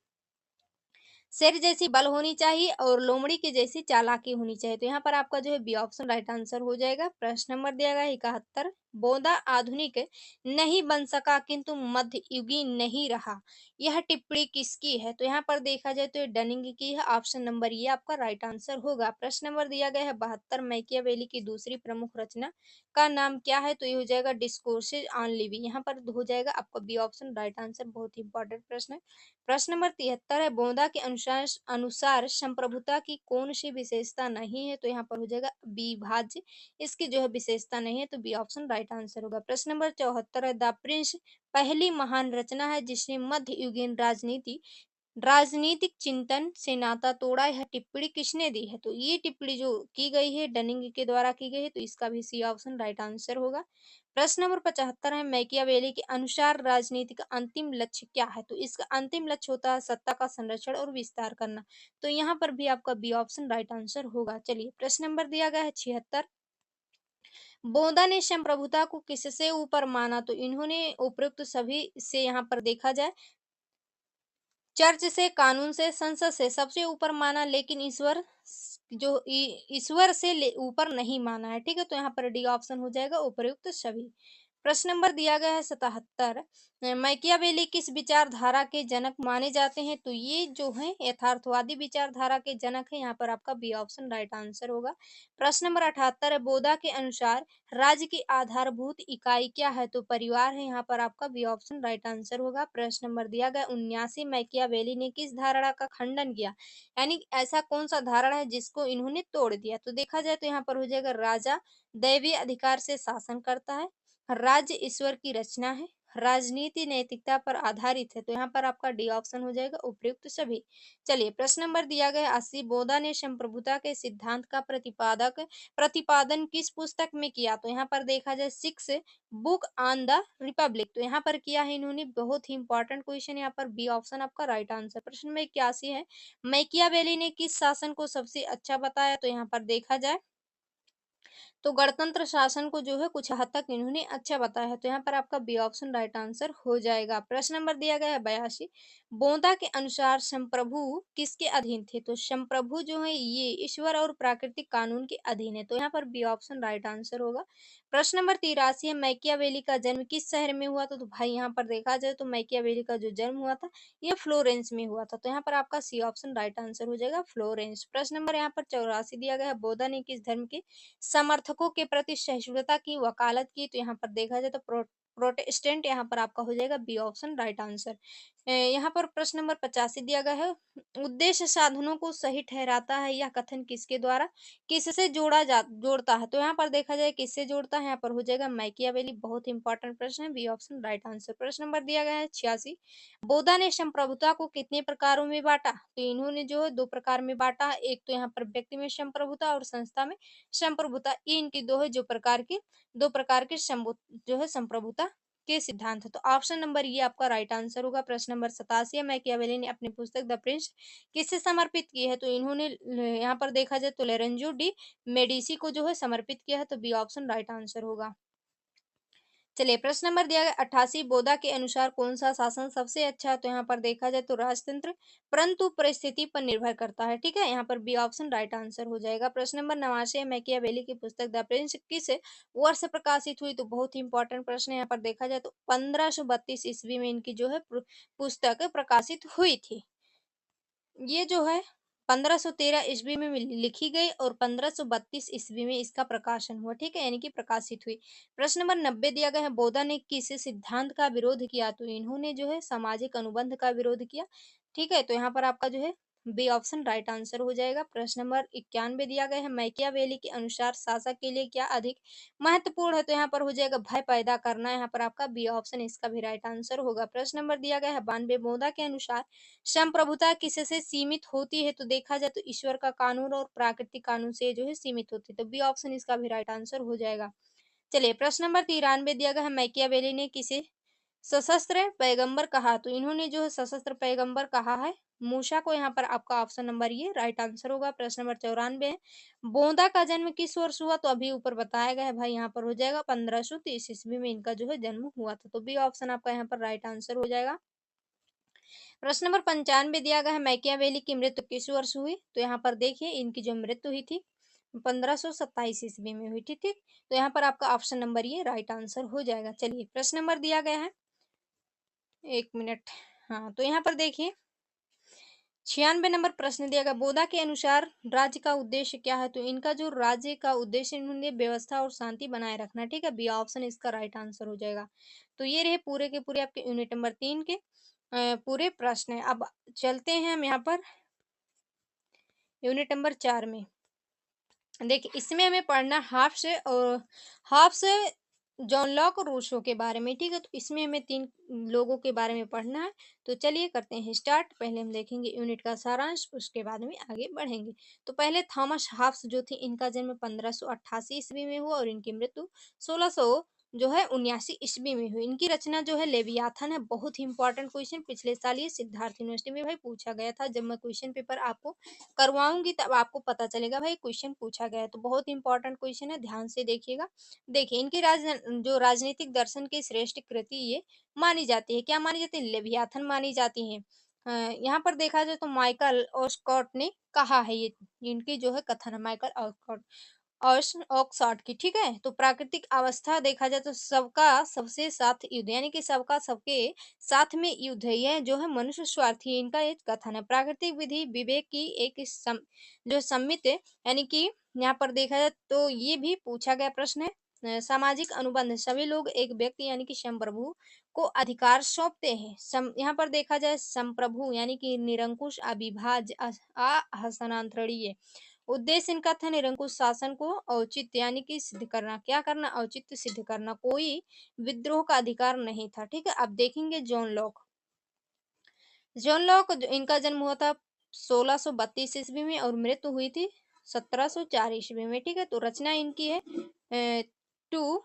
[SPEAKER 1] शेर जैसी बल होनी चाहिए और लोमड़ी की जैसी चालाकी होनी चाहिए। तो यहाँ पर आपका जो है बी ऑप्शन राइट आंसर हो जाएगा। प्रश्न नंबर दिया गया 71, बोधा आधुनिक नहीं बन सका किंतु मध्ययुगीन नहीं रहा, यह टिप्पणी किसकी है? तो यहाँ पर देखा जाए तो ये डनिंग की है। ऑप्शन नंबर ये आपका राइट आंसर होगा। प्रश्न नंबर दिया गया है 72, मैकियावेली की दूसरी प्रमुख रचना का नाम क्या है? तो ये हो जाएगा डिस्कोर्सेज ऑन लिविंग। यहाँ पर हो जाएगा आपका बी ऑप्शन राइट आंसर। बहुत ही इंपॉर्टेंट प्रश्न है। प्रश्न नंबर 73 है, बोंदा के अनुसार अनुसार संप्रभुता की कौन सी विशेषता नहीं है? तो यहाँ पर हो जाएगा विभाज्य, इसकी जो है विशेषता नहीं है, तो बी ऑप्शन राइट आंसर होगा। प्रश्न नंबर 74 है, द प्रिंस पहली महान रचना है जिसने मध्ययुगीन राजनीतिक चिंतन से नाता तोड़ा, यह टिप्पणी किसने दी है? तो ये टिप्पणी जो की गई है डनिंग के द्वारा की गई है, तो इसका भी सी ऑप्शन राइट आंसर होगा। प्रश्न नंबर 75 है, मैकियावेली के अनुसार राजनीति का अंतिम लक्ष्य क्या है? तो इसका अंतिम लक्ष्य होता है सत्ता का संरक्षण और विस्तार करना। तो यहाँ पर भी आपका बी ऑप्शन राइट आंसर होगा। चलिए प्रश्न नंबर दिया गया है 76, बोंदा ने संप्रभुता को किससे ऊपर माना? तो इन्होंने उपयुक्त सभी से, यहाँ पर देखा जाए चर्च से, कानून से, संसद से सबसे ऊपर माना, लेकिन ईश्वर से ऊपर नहीं माना है। ठीक है, तो यहाँ पर डी ऑप्शन हो जाएगा उपयुक्त सभी। प्रश्न नंबर दिया गया है 77, मैकियावेली किस विचारधारा के जनक माने जाते हैं? तो ये जो है यथार्थवादी विचारधारा के जनक है। यहाँ पर आपका बी ऑप्शन राइट आंसर होगा। प्रश्न नंबर 78 है, बोधा के अनुसार राज्य की आधारभूत इकाई क्या है? तो परिवार है। यहाँ पर आपका बी ऑप्शन राइट आंसर होगा। प्रश्न नंबर दिया गया 79, मैकियावेली ने किस धारणा का खंडन किया? यानी ऐसा कौन सा धारणा है जिसको इन्होंने तोड़ दिया? तो देखा जाए तो यहाँ पर हो जाएगा राजा दैवीय अधिकार से शासन करता है, राज्य ईश्वर की रचना है, राजनीति नैतिकता पर आधारित है। तो यहाँ पर आपका डी ऑप्शन हो जाएगा उपयुक्त सभी। चलिए प्रश्न नंबर दिया गया 80, बोधा ने संप्रभुता के सिद्धांत का प्रतिपादन किस पुस्तक में किया? तो यहाँ पर देखा जाए six book on the Republic, तो यहाँ पर किया है इन्होंने। बहुत ही इंपॉर्टेंट क्वेश्चन, यहाँ पर बी ऑप्शन आपका राइट आंसर। प्रश्न में 81 है, मैकियावेली ने किस शासन को सबसे अच्छा बताया? तो यहाँ पर देखा जाए तो गणतंत्र शासन को जो है कुछ हद तक इन्होंने अच्छा बताया है। तो यहाँ पर आपका बी ऑप्शन राइट आंसर हो जाएगा। प्रश्न नंबर दिया गया है 82, बोंदा के अनुसार संप्रभु किसके अधीन थे? तो संप्रभु जो है ये ईश्वर और प्राकृतिक कानून के अधीन है। तो यहाँ पर बी ऑप्शन राइट आंसर होगा। प्रश्न नंबर 83 है, मैकियावेली का जन्म किस शहर में हुआ था? तो भाई यहाँ पर देखा जाए तो मैकियावेली का जो जन्म हुआ था ये फ्लोरेंस में हुआ था। तो यहाँ पर आपका सी ऑप्शन राइट आंसर हो जाएगा फ्लोरेंस। प्रश्न नंबर यहाँ पर 84 दिया गया है, बोधा ने किस धर्म के समर्थकों के प्रति सहिष्णुता की वकालत की? तो यहाँ पर देखा जाए तो प्रोटेस्टेंट, यहाँ पर आपका हो जाएगा बी ऑप्शन राइट आंसर। यहाँ पर प्रश्न नंबर 85 दिया गया है। उद्देश्य साधनों को सही ठहराता है, यह कथन किसके द्वारा किससे जोड़ता है? तो यहाँ पर देखा जाए किससे जोड़ता है, यहाँ पर हो जाएगा मैकियावेली। बहुत इंपॉर्टेंट प्रश्न है, बी ऑप्शन राइट आंसर। प्रश्न नंबर दिया गया है 86। बोधा ने संप्रभुता को कितने प्रकारों में बांटा? तो इन्होंने जो है दो प्रकार में बांटा, एक तो यहाँ पर व्यक्ति में संप्रभुता और संस्था में संप्रभुता। ये इनकी दो प्रकार की जो है संप्रभुता के सिद्धांत है। तो ऑप्शन नंबर ये आपका राइट आंसर होगा। प्रश्न नंबर 87 है, मैकियावेली ने अपनी पुस्तक द प्रिंस किससे समर्पित की है? तो इन्होंने यहाँ पर देखा जाए तो लोरेंजो डी मेडिसी को जो है समर्पित किया है। तो बी ऑप्शन राइट आंसर होगा। चलिए प्रश्न नंबर दिया गया 88। बोधा के अनुसार कौन सा शासन सबसे अच्छा है? तो यहाँ पर देखा जाए तो राजतंत्र, परंतु परिस्थिति पर निर्भर करता है। ठीक है, यहाँ पर बी ऑप्शन राइट आंसर हो जाएगा। प्रश्न नंबर 89 है, मैकियावेली की पुस्तक द प्रिंस किस वर्ष प्रकाशित हुई? तो बहुत ही इंपॉर्टेंट प्रश्न है। यहाँ पर देखा जाए तो 1532 ईस्वी में इनकी जो है पुस्तक प्रकाशित हुई थी। ये जो है 1513 ईस्वी में लिखी गई और 1532 ईस्वी में इसका प्रकाशन हुआ। ठीक है, यानी कि प्रकाशित हुई। प्रश्न नंबर 90 दिया गया है, बोधा ने किस सिद्धांत का विरोध किया? तो इन्होंने जो है सामाजिक अनुबंध का विरोध किया। ठीक है, तो यहाँ पर आपका जो है बी ऑप्शन राइट आंसर हो जाएगा। प्रश्न नंबर 91 दिया गया है, मैकियावेली के अनुसार शासक के लिए क्या अधिक महत्वपूर्ण है? तो यहाँ पर हो जाएगा भय पैदा करना। यहाँ पर आपका बी ऑप्शन इसका भी राइट आंसर होगा। प्रश्न नंबर दिया गया है 92, बोधा के अनुसार संप्रभुता किससे सीमित होती है? तो देखा जाए तो ईश्वर का कानून और प्राकृतिक कानून से जो है सीमित होती है। तो बी ऑप्शन इसका भी राइट आंसर हो जाएगा। चलिए प्रश्न नंबर 93 दिया गया है, मैकियावेली ने किसे सशस्त्र पैगंबर कहा? तो इन्होंने जो है सशस्त्र पैगंबर कहा है मूसा को। यहाँ पर आपका ऑप्शन नंबर ये राइट आंसर होगा। प्रश्न नंबर 94 है, बोधा का जन्म किस वर्ष हुआ? तो अभी ऊपर बताया गया है भाई, यहाँ पर हो जाएगा 1530 ईस्वी में इनका जो है जन्म हुआ था। तो बी ऑप्शन आपका यहाँ पर राइट आंसर हो जाएगा। प्रश्न नंबर 95 दिया गया है, मैकियावेली की मृत्यु किस वर्ष हुई? तो यहाँ पर देखिए इनकी जो मृत्यु हुई थी 1527 ईस्वी में हुई थी। ठीक, तो यहाँ पर आपका ऑप्शन नंबर ये राइट आंसर हो जाएगा। चलिए प्रश्न नंबर दिया गया है, एक मिनट। हाँ, तो यहाँ पर देखिए 96 नंबर प्रश्न दिया गया, बोधा के अनुसार राज्य का उद्देश्य क्या है? तो इनका जो राज्य का उद्देश्य इन्होंने व्यवस्था और शांति बनाए रखना। ठीक है, बी ऑप्शन इसका राइट आंसर हो जाएगा। तो ये रहे पूरे के पूरे आपके यूनिट नंबर 3 के पूरे प्रश्न है। अब चलते हैं हम यहाँ पर यूनिट नंबर 4 में। देखिए इसमें हमें पढ़ना हाफ से जॉन लॉक और रूसो के बारे में। ठीक है, तो इसमें हमें 3 लोगों के बारे में पढ़ना है। तो चलिए करते हैं स्टार्ट। पहले हम देखेंगे यूनिट का सारांश, उसके बाद में आगे बढ़ेंगे। तो पहले थॉमस हाफ्स जो थी, इनका जन्म 1588 ईस्वी में हुआ और इनकी मृत्यु 1600 जो है 79 ईस्वी में हुई। इनकी रचना जो है लेवियाथन है। बहुत ही इंपॉर्टेंट क्वेश्चन, पिछले साल ये सिद्धार्थ यूनिवर्सिटी में भाई पूछा गया था। जब मैं क्वेश्चन पेपर आपको करवाऊंगी तब आपको पता चलेगा भाई क्वेश्चन पूछा गया है। तो बहुत इंपॉर्टेंट क्वेश्चन है, ध्यान से देखिएगा। देखिए इनकी जो राजनीतिक दर्शन की श्रेष्ठ कृति ये मानी जाती है। क्या मानी जाती है? लेवियाथन मानी जाती है। यहाँ पर देखा जाए तो माइकल ऑस्कॉट ने कहा है, ये इनकी जो है कथन है माइकल ऑस्कॉट ऑक्सफोर्ड की। ठीक है, तो प्राकृतिक अवस्था देखा जाए तो सबका सबसे साथ युद्ध, यानी कि सबका सबके साथ में युद्ध है। यह जो है मनुष्य स्वार्थी, इनका एक कथन है। प्राकृतिक विधि विवेक की एक जो सम्मित है, यानी कि यहाँ पर देखा जाए तो ये भी पूछा गया प्रश्न है। सामाजिक अनुबंध, सभी लोग एक व्यक्ति यानी कि संप्रभु को अधिकार सौंपते हैं। यहाँ पर देखा जाए संप्रभु यानी कि निरंकुश, अविभाज्य, हस्तांतरणीय। उद्देश्य इनका था निरंकुश शासन को औचित्य यानी कि सिद्ध करना। क्या करना? औचित्य सिद्ध करना। कोई विद्रोह का अधिकार नहीं था। ठीक है, अब देखेंगे जॉन लॉक इनका जन्म हुआ था 1632 ईस्वी में और मृत्यु हुई थी 1704 ईस्वी में। ठीक है, तो रचना इनकी है टू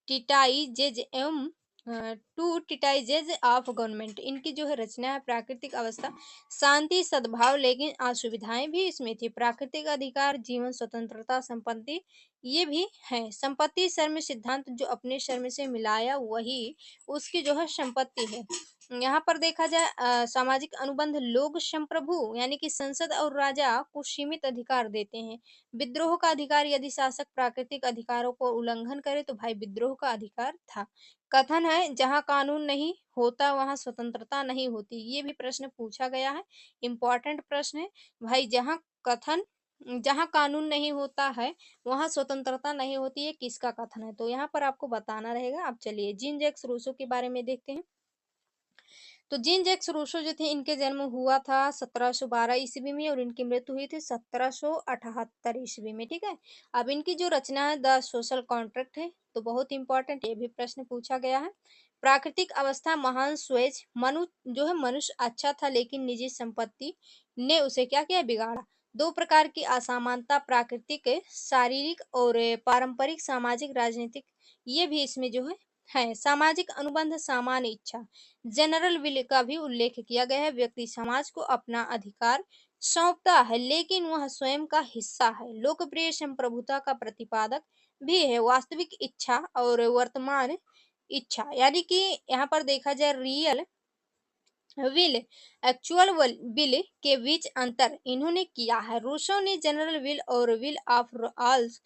[SPEAKER 1] टिटाइजेज एवं टू टिटाइजेज ऑफ गवर्नमेंट। इनकी जो है रचना है प्राकृतिक अवस्था, शांति, सद्भाव, लेकिन असुविधाएं भी इसमें थी। प्राकृतिक अधिकार, जीवन, स्वतंत्रता, संपत्ति ये भी है। संपत्ति शर्म सिद्धांत, जो अपने शर्म से मिलाया वही उसकी जो है संपत्ति है। यहाँ पर देखा जाए सामाजिक अनुबंध, लोग संप्रभु यानी कि संसद और राजा को सीमित अधिकार देते हैं। विद्रोह का अधिकार, यदि शासक प्राकृतिक अधिकारों को उल्लंघन करे तो भाई विद्रोह का अधिकार था। कथन है, जहां कानून नहीं होता वहां स्वतंत्रता नहीं होती। ये भी प्रश्न पूछा गया है, इंपॉर्टेंट प्रश्न है भाई। जहां कानून नहीं होता है वहां स्वतंत्रता नहीं होती है, किसका कथन है? तो यहाँ पर आपको बताना रहेगा। अब चलिए जीन जैक्स रूसो के बारे में देखते हैं। तो जीन जैक्स रूसो जो थे इनके जन्म हुआ था 1712 ईस्वी में और इनकी मृत्यु हुई थी 1778 ईस्वी में, ठीक है। अब इनकी जो रचना है द सोशल कॉन्ट्रैक्ट है, तो बहुत इंपॉर्टेंट ये भी प्रश्न पूछा गया है। प्राकृतिक अवस्था महान स्वेज मनु जो है मनुष्य अच्छा था लेकिन निजी संपत्ति ने उसे क्या किया, बिगाड़ा। दो प्रकार की असमानता, प्राकृतिक शारीरिक और पारंपरिक सामाजिक राजनीतिक, ये भी इसमें जो है सामाजिक अनुबंध सामान्य इच्छा, जनरल विल का भी उल्लेख किया गया है। व्यक्ति समाज को अपना अधिकार सौंपता है लेकिन वह स्वयं का हिस्सा है। लोकप्रिय संप्रभुता का प्रतिपादक भी है। वास्तविक इच्छा और वर्तमान इच्छा, यानी कि यहाँ पर देखा जाए रियल विल एक्चुअल विल के बीच अंतर इन्होंने किया है। रूसो ने जनरल विल और विल ऑफ ऑल्स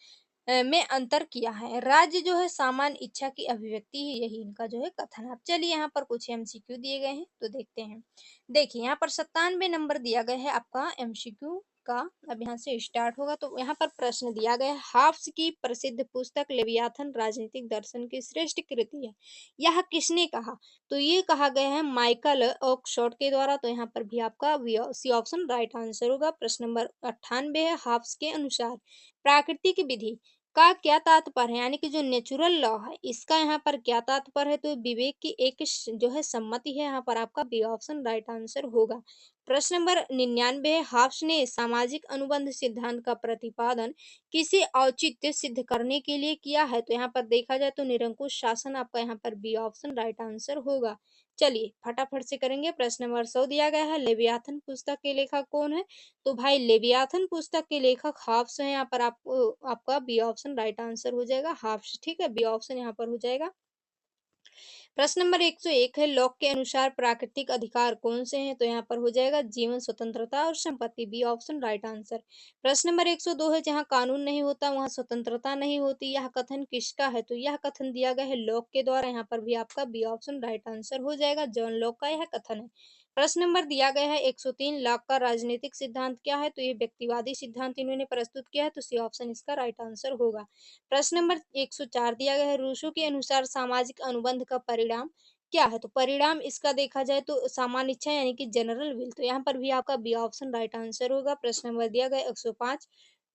[SPEAKER 1] में अंतर किया है। राज्य जो है सामान्य इच्छा की अभिव्यक्ति है, यही इनका जो है कथन है। अब चलिए यहाँ पर कुछ एमसीक्यू दिए गए हैं तो देखते हैं। देखिए यहाँ पर 97 नंबर दिया गया है आपका एमसीक्यू का। अब यहाँ से स्टार्ट होगा तो यहाँ पर प्रश्न दिया गया है, हाफ्स की प्रसिद्ध पुस्तक लेवियाथन राजनीतिक दर्शन की श्रेष्ठ कृति है, यह किसने कहा? तो ये कहा गया है माइकल ऑक्सफोर्ड के द्वारा। तो यहाँ पर भी आपका सी ऑप्शन राइट आंसर होगा। प्रश्न नंबर 98 है, हाफ्स के अनुसार प्राकृतिक विधि का क्या तात्पर्य है, यानी कि जो नेचुरल लॉ है इसका यहाँ पर क्या तात्पर्य है? तो विवेक की एक जो है सम्मति है, यहाँ पर आपका बी ऑप्शन राइट आंसर होगा। प्रश्न नंबर 99 है, हाफ्स ने सामाजिक अनुबंध सिद्धांत का प्रतिपादन किसी औचित्य सिद्ध करने के लिए किया है? तो यहाँ पर देखा जाए तो निरंकुश शासन आपका यहाँ पर बी ऑप्शन राइट आंसर होगा। चलिए फटाफट से करेंगे। प्रश्न नंबर 100 दिया गया है, लेवियाथन पुस्तक के लेखक कौन है? तो भाई लेवियाथन पुस्तक के लेखक हाफ्स हैं। यहाँ पर आपको आपका बी ऑप्शन राइट आंसर हो जाएगा, हाफ्स, ठीक है, बी ऑप्शन यहाँ पर हो जाएगा। प्रश्न नंबर 101 है, लॉक के अनुसार प्राकृतिक अधिकार कौन से हैं? तो यहाँ पर हो जाएगा जीवन, स्वतंत्रता और संपत्ति, बी ऑप्शन राइट आंसर। प्रश्न नंबर 102 है, जहाँ कानून नहीं होता वहाँ स्वतंत्रता नहीं होती, यह कथन किसका है? तो यह कथन दिया गया है लॉक के द्वारा। यहाँ पर भी आपका बी ऑप्शन राइट आंसर हो जाएगा, जॉन लॉक का यह कथन है। प्रश्न नंबर दिया गया है 103, लॉक का राजनीतिक सिद्धांत क्या है? तो ये व्यक्तिवादी सिद्धांत इन्होंने प्रस्तुत किया है, तो सी ऑप्शन इसका राइट आंसर होगा। प्रश्न नंबर 104 दिया गया है, रूसो के अनुसार सामाजिक अनुबंध का परिणाम क्या है? तो परिणाम इसका देखा जाए तो सामान्य इच्छा यानी कि जनरल विल, तो यहाँ पर भी आपका बी ऑप्शन राइट आंसर होगा। प्रश्न नंबर दिया गया 105,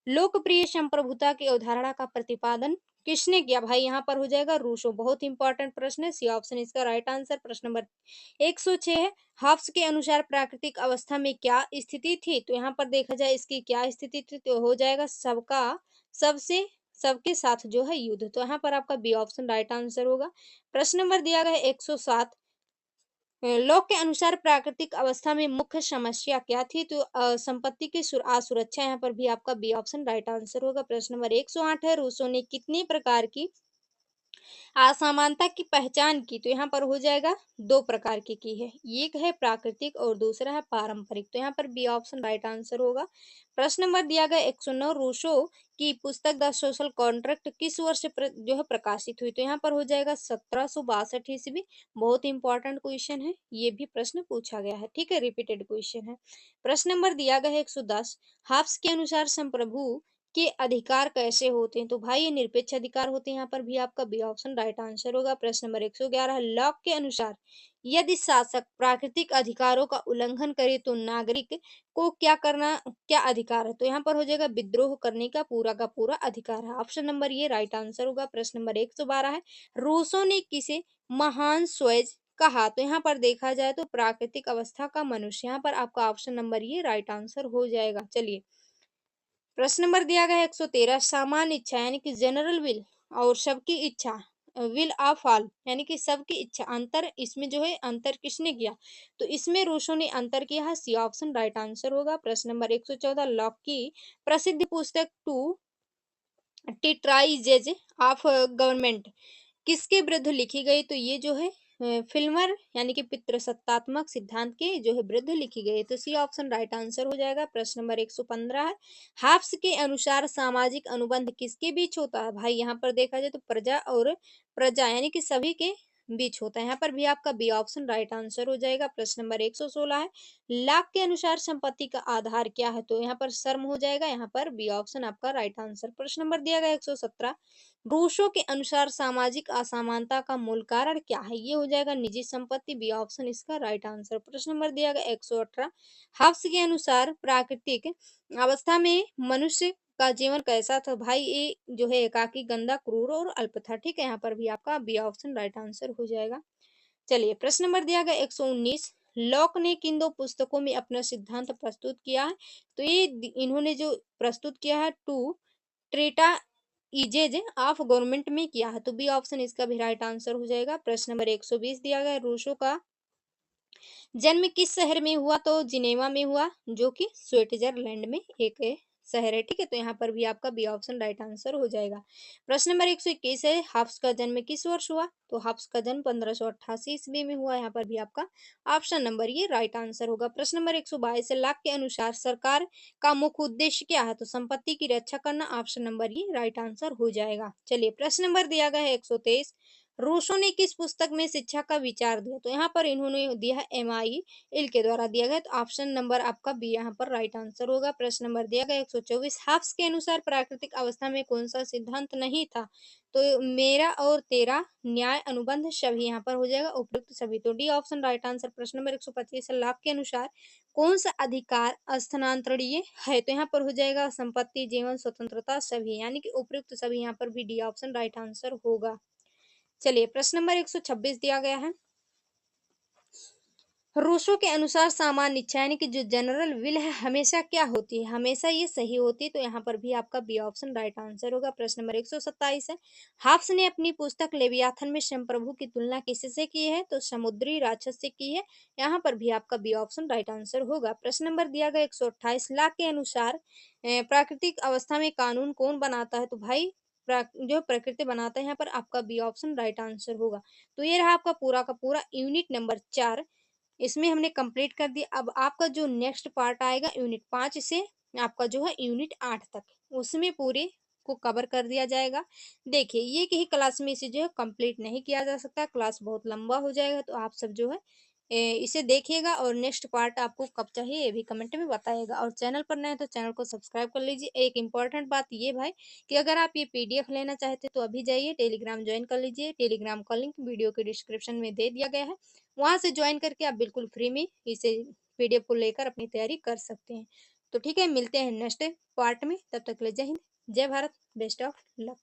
[SPEAKER 1] लोकप्रिय संप्रभुता की अवधारणा का प्रतिपादन किसने किया? भाई यहाँ पर हो जाएगा रूसो, बहुत इंपॉर्टेंट प्रश्न है, सी ऑप्शन इसका राइट आंसर। प्रश्न नंबर 106 है, हाफ्स के अनुसार प्राकृतिक अवस्था में क्या स्थिति थी? तो यहाँ पर देखा जाए इसकी क्या स्थिति थी, तो हो जाएगा सबका सबसे सबके साथ जो है युद्ध, तो यहाँ पर आपका बी ऑप्शन राइट आंसर होगा। प्रश्न नंबर दिया गया है 107, लॉ के अनुसार प्राकृतिक अवस्था में मुख्य समस्या क्या थी? तो संपत्ति की असुरक्षा, यहाँ पर भी आपका बी ऑप्शन राइट आंसर होगा। प्रश्न नंबर 108 है, रूसो ने कितने प्रकार की असमानता की पहचान की? तो यहाँ पर हो जाएगा दो प्रकार की है, एक है प्राकृतिक और दूसरा है पारंपरिक, तो यहाँ पर बी ऑप्शन राइट आंसर होगा। प्रश्न नंबर दिया गया 109, रूसो की पुस्तक द सोशल कॉन्ट्रैक्ट किस वर्ष जो है प्रकाशित हुई? तो यहाँ पर हो जाएगा 1762 ईस्वी। बहुत इंपॉर्टेंट क्वेश्चन है, ये भी प्रश्न पूछा गया है, ठीक है, रिपीटेड क्वेश्चन है। प्रश्न नंबर दिया गया है 110, हाफ्स के अनुसार संप्रभु के अधिकार कैसे होते हैं? तो भाई ये निरपेक्ष अधिकार होते हैं, यहाँ पर भी आपका बी ऑप्शन राइट आंसर होगा। प्रश्न नंबर 111, लॉक के अनुसार यदि शासक प्राकृतिक अधिकारों का उल्लंघन करे तो नागरिक को क्या करना, क्या अधिकार है? तो यहाँ पर हो जाएगा विद्रोह करने का पूरा अधिकार है, ऑप्शन नंबर ये राइट आंसर होगा। प्रश्न नंबर 112 है, रूसो ने किसे महान स्वेज कहा? तो यहाँ पर देखा जाए तो प्राकृतिक अवस्था का मनुष्य, यहाँ पर आपका ऑप्शन नंबर ये राइट आंसर हो जाएगा। चलिए प्रश्न नंबर दिया गया है 113, सामान्य इच्छा यानी कि जनरल विल और सबकी इच्छा विल ऑफ ऑल यानी कि सबकी इच्छा, अंतर इसमें जो है अंतर किसने किया? तो इसमें रूसो ने अंतर किया है, सी ऑप्शन राइट आंसर होगा। प्रश्न नंबर 114, लॉक की प्रसिद्ध पुस्तक टू टिट्राइजेज ऑफ गवर्नमेंट किसके विरुद्ध लिखी गई? तो ये जो है फिल्मर यानी कि पितृसत्तात्मक सिद्धांत के जो है विरुद्ध लिखी गई है, तो सी ऑप्शन राइट आंसर हो जाएगा। प्रश्न नंबर 115 है, हाफ्स के अनुसार सामाजिक अनुबंध किसके बीच होता है? भाई यहाँ पर देखा जाए तो प्रजा और प्रजा यानी कि सभी के बीच होता है। यहाँ पर भी आपका बी ऑप्शन राइट आंसर हो जाएगा। प्रश्न नंबर 116 है, लाख के अनुसार संपत्ति का आधार क्या है? तो यहाँ पर श्रम हो जाएगा, यहाँ पर बी ऑप्शन आपका राइट आंसर। प्रश्न नंबर दिया गया 117, रूसो के अनुसार सामाजिक असमानता का मूल कारण क्या है? ये हो जाएगा निजी संपत्ति, बी ऑप्शन इसका राइट आंसर। प्रश्न नंबर दिया गया 118, हब्स के अनुसार प्राकृतिक अवस्था में मनुष्य का जीवन कैसा था? भाई ये जो है एकाकी, गंदा, क्रूर और अल्प था। ठीक है, यहाँ पर भी आपका बी ऑप्शन राइट आंसर हो जाएगा। चलिए प्रश्न नंबर दिया गया 119, लॉक ने किन दो पुस्तकों में अपना सिद्धांत प्रस्तुत किया है? तो ये इन्होंने जो प्रस्तुत किया है टू ट्रेटा इजेज ऑफ गवर्नमेंट में किया है। तो बी ऑप्शन इसका भी राइट आंसर हो जाएगा। प्रश्न नंबर 120 दिया गया, रूसो का जन्म किस शहर में हुआ? तो जिनेवा में हुआ, जो कि स्विट्जरलैंड में एक शहर है। ठीक है, तो यहाँ पर भी आपका बी ऑप्शन राइट आंसर हो जाएगा। प्रश्न नंबर 121 है, हब्स का जन्म किस वर्ष हुआ? तो हब्स का जन्म 1588 ईस्वी में हुआ। यहाँ पर भी आपका ऑप्शन नंबर ये राइट आंसर होगा। प्रश्न नंबर 122 है, लाख के अनुसार सरकार का मुख्य उद्देश्य क्या है? तो संपत्ति की रक्षा करना, ऑप्शन नंबर ये राइट आंसर हो जाएगा। चलिए प्रश्न नंबर दिया गया है 123, रूसो ने किस पुस्तक में शिक्षा का विचार दिया? तो यहाँ पर इन्होंने दिया है एमआई इल के द्वारा दिया गया। तो ऑप्शन नंबर आपका बी यहाँ पर राइट आंसर होगा। प्रश्न नंबर दिया गया 124, हब्स के अनुसार प्राकृतिक अवस्था में कौन सा सिद्धांत नहीं था? तो मेरा और तेरा, न्याय, अनुबंध, सभी यहाँ पर हो जाएगा उपयुक्त सभी। तो डी ऑप्शन राइट आंसर। प्रश्न नंबर 125, लाभ के अनुसार कौन सा अधिकार स्थानांतरणीय है? तो यहाँ पर हो जाएगा संपत्ति, जीवन, स्वतंत्रता, सभी, यानी कि उपयुक्त सभी। यहाँ पर भी डी ऑप्शन राइट आंसर होगा। चलिए प्रश्न नंबर 126 दिया गया है, रूसो के अनुसार सामान्य इच्छा यानी कि जो जनरल विल है हमेशा क्या होती है? हमेशा ये सही होती है। तो यहाँ पर भी आपका बी ऑप्शन राइट आंसर होगा। प्रश्न नंबर 127 है, हाफ्स ने अपनी पुस्तक लेवियाथन में शंप्रभु की तुलना किससे की है? तो समुद्री राक्षस से की है। यहाँ पर भी आपका बी ऑप्शन राइट आंसर होगा। प्रश्न नंबर दिया गया 128, लाख के अनुसार प्राकृतिक अवस्था में कानून कौन बनाता है? तो भाई जो प्रकृति बनाता है, यहाँ पर आपका बी ऑप्शन राइट आंसर होगा। तो ये रहा आपका पूरा का पूरा यूनिट नंबर 4, इसमें हमने कंप्लीट कर दिया। अब आपका जो नेक्स्ट पार्ट आएगा यूनिट 5 से आपका जो है यूनिट 8 तक, उसमें पूरे को कवर कर दिया जाएगा। देखिए ये कि ही क्लास में इसे जो है कंप्लीट नहीं किया जा सकता, क्लास बहुत लंबा हो जाएगा। तो आप सब जो है इसे देखिएगा और नेक्स्ट पार्ट आपको कब चाहिए ये भी कमेंट में बताइएगा। और चैनल पर नए हैं तो चैनल को सब्सक्राइब कर लीजिए। एक इम्पॉर्टेंट बात ये भाई कि अगर आप ये पीडीएफ लेना चाहते हैं तो अभी जाइए टेलीग्राम ज्वाइन कर लीजिए। टेलीग्राम का लिंक वीडियो के डिस्क्रिप्शन में दे दिया गया है, वहां से ज्वाइन करके आप बिल्कुल फ्री में इसे पीडीएफ को लेकर अपनी तैयारी कर सकते हैं। तो ठीक है, मिलते हैं नेक्स्ट पार्ट में, तब तक के लिए जय हिंद, जय भारत, बेस्ट ऑफ लक।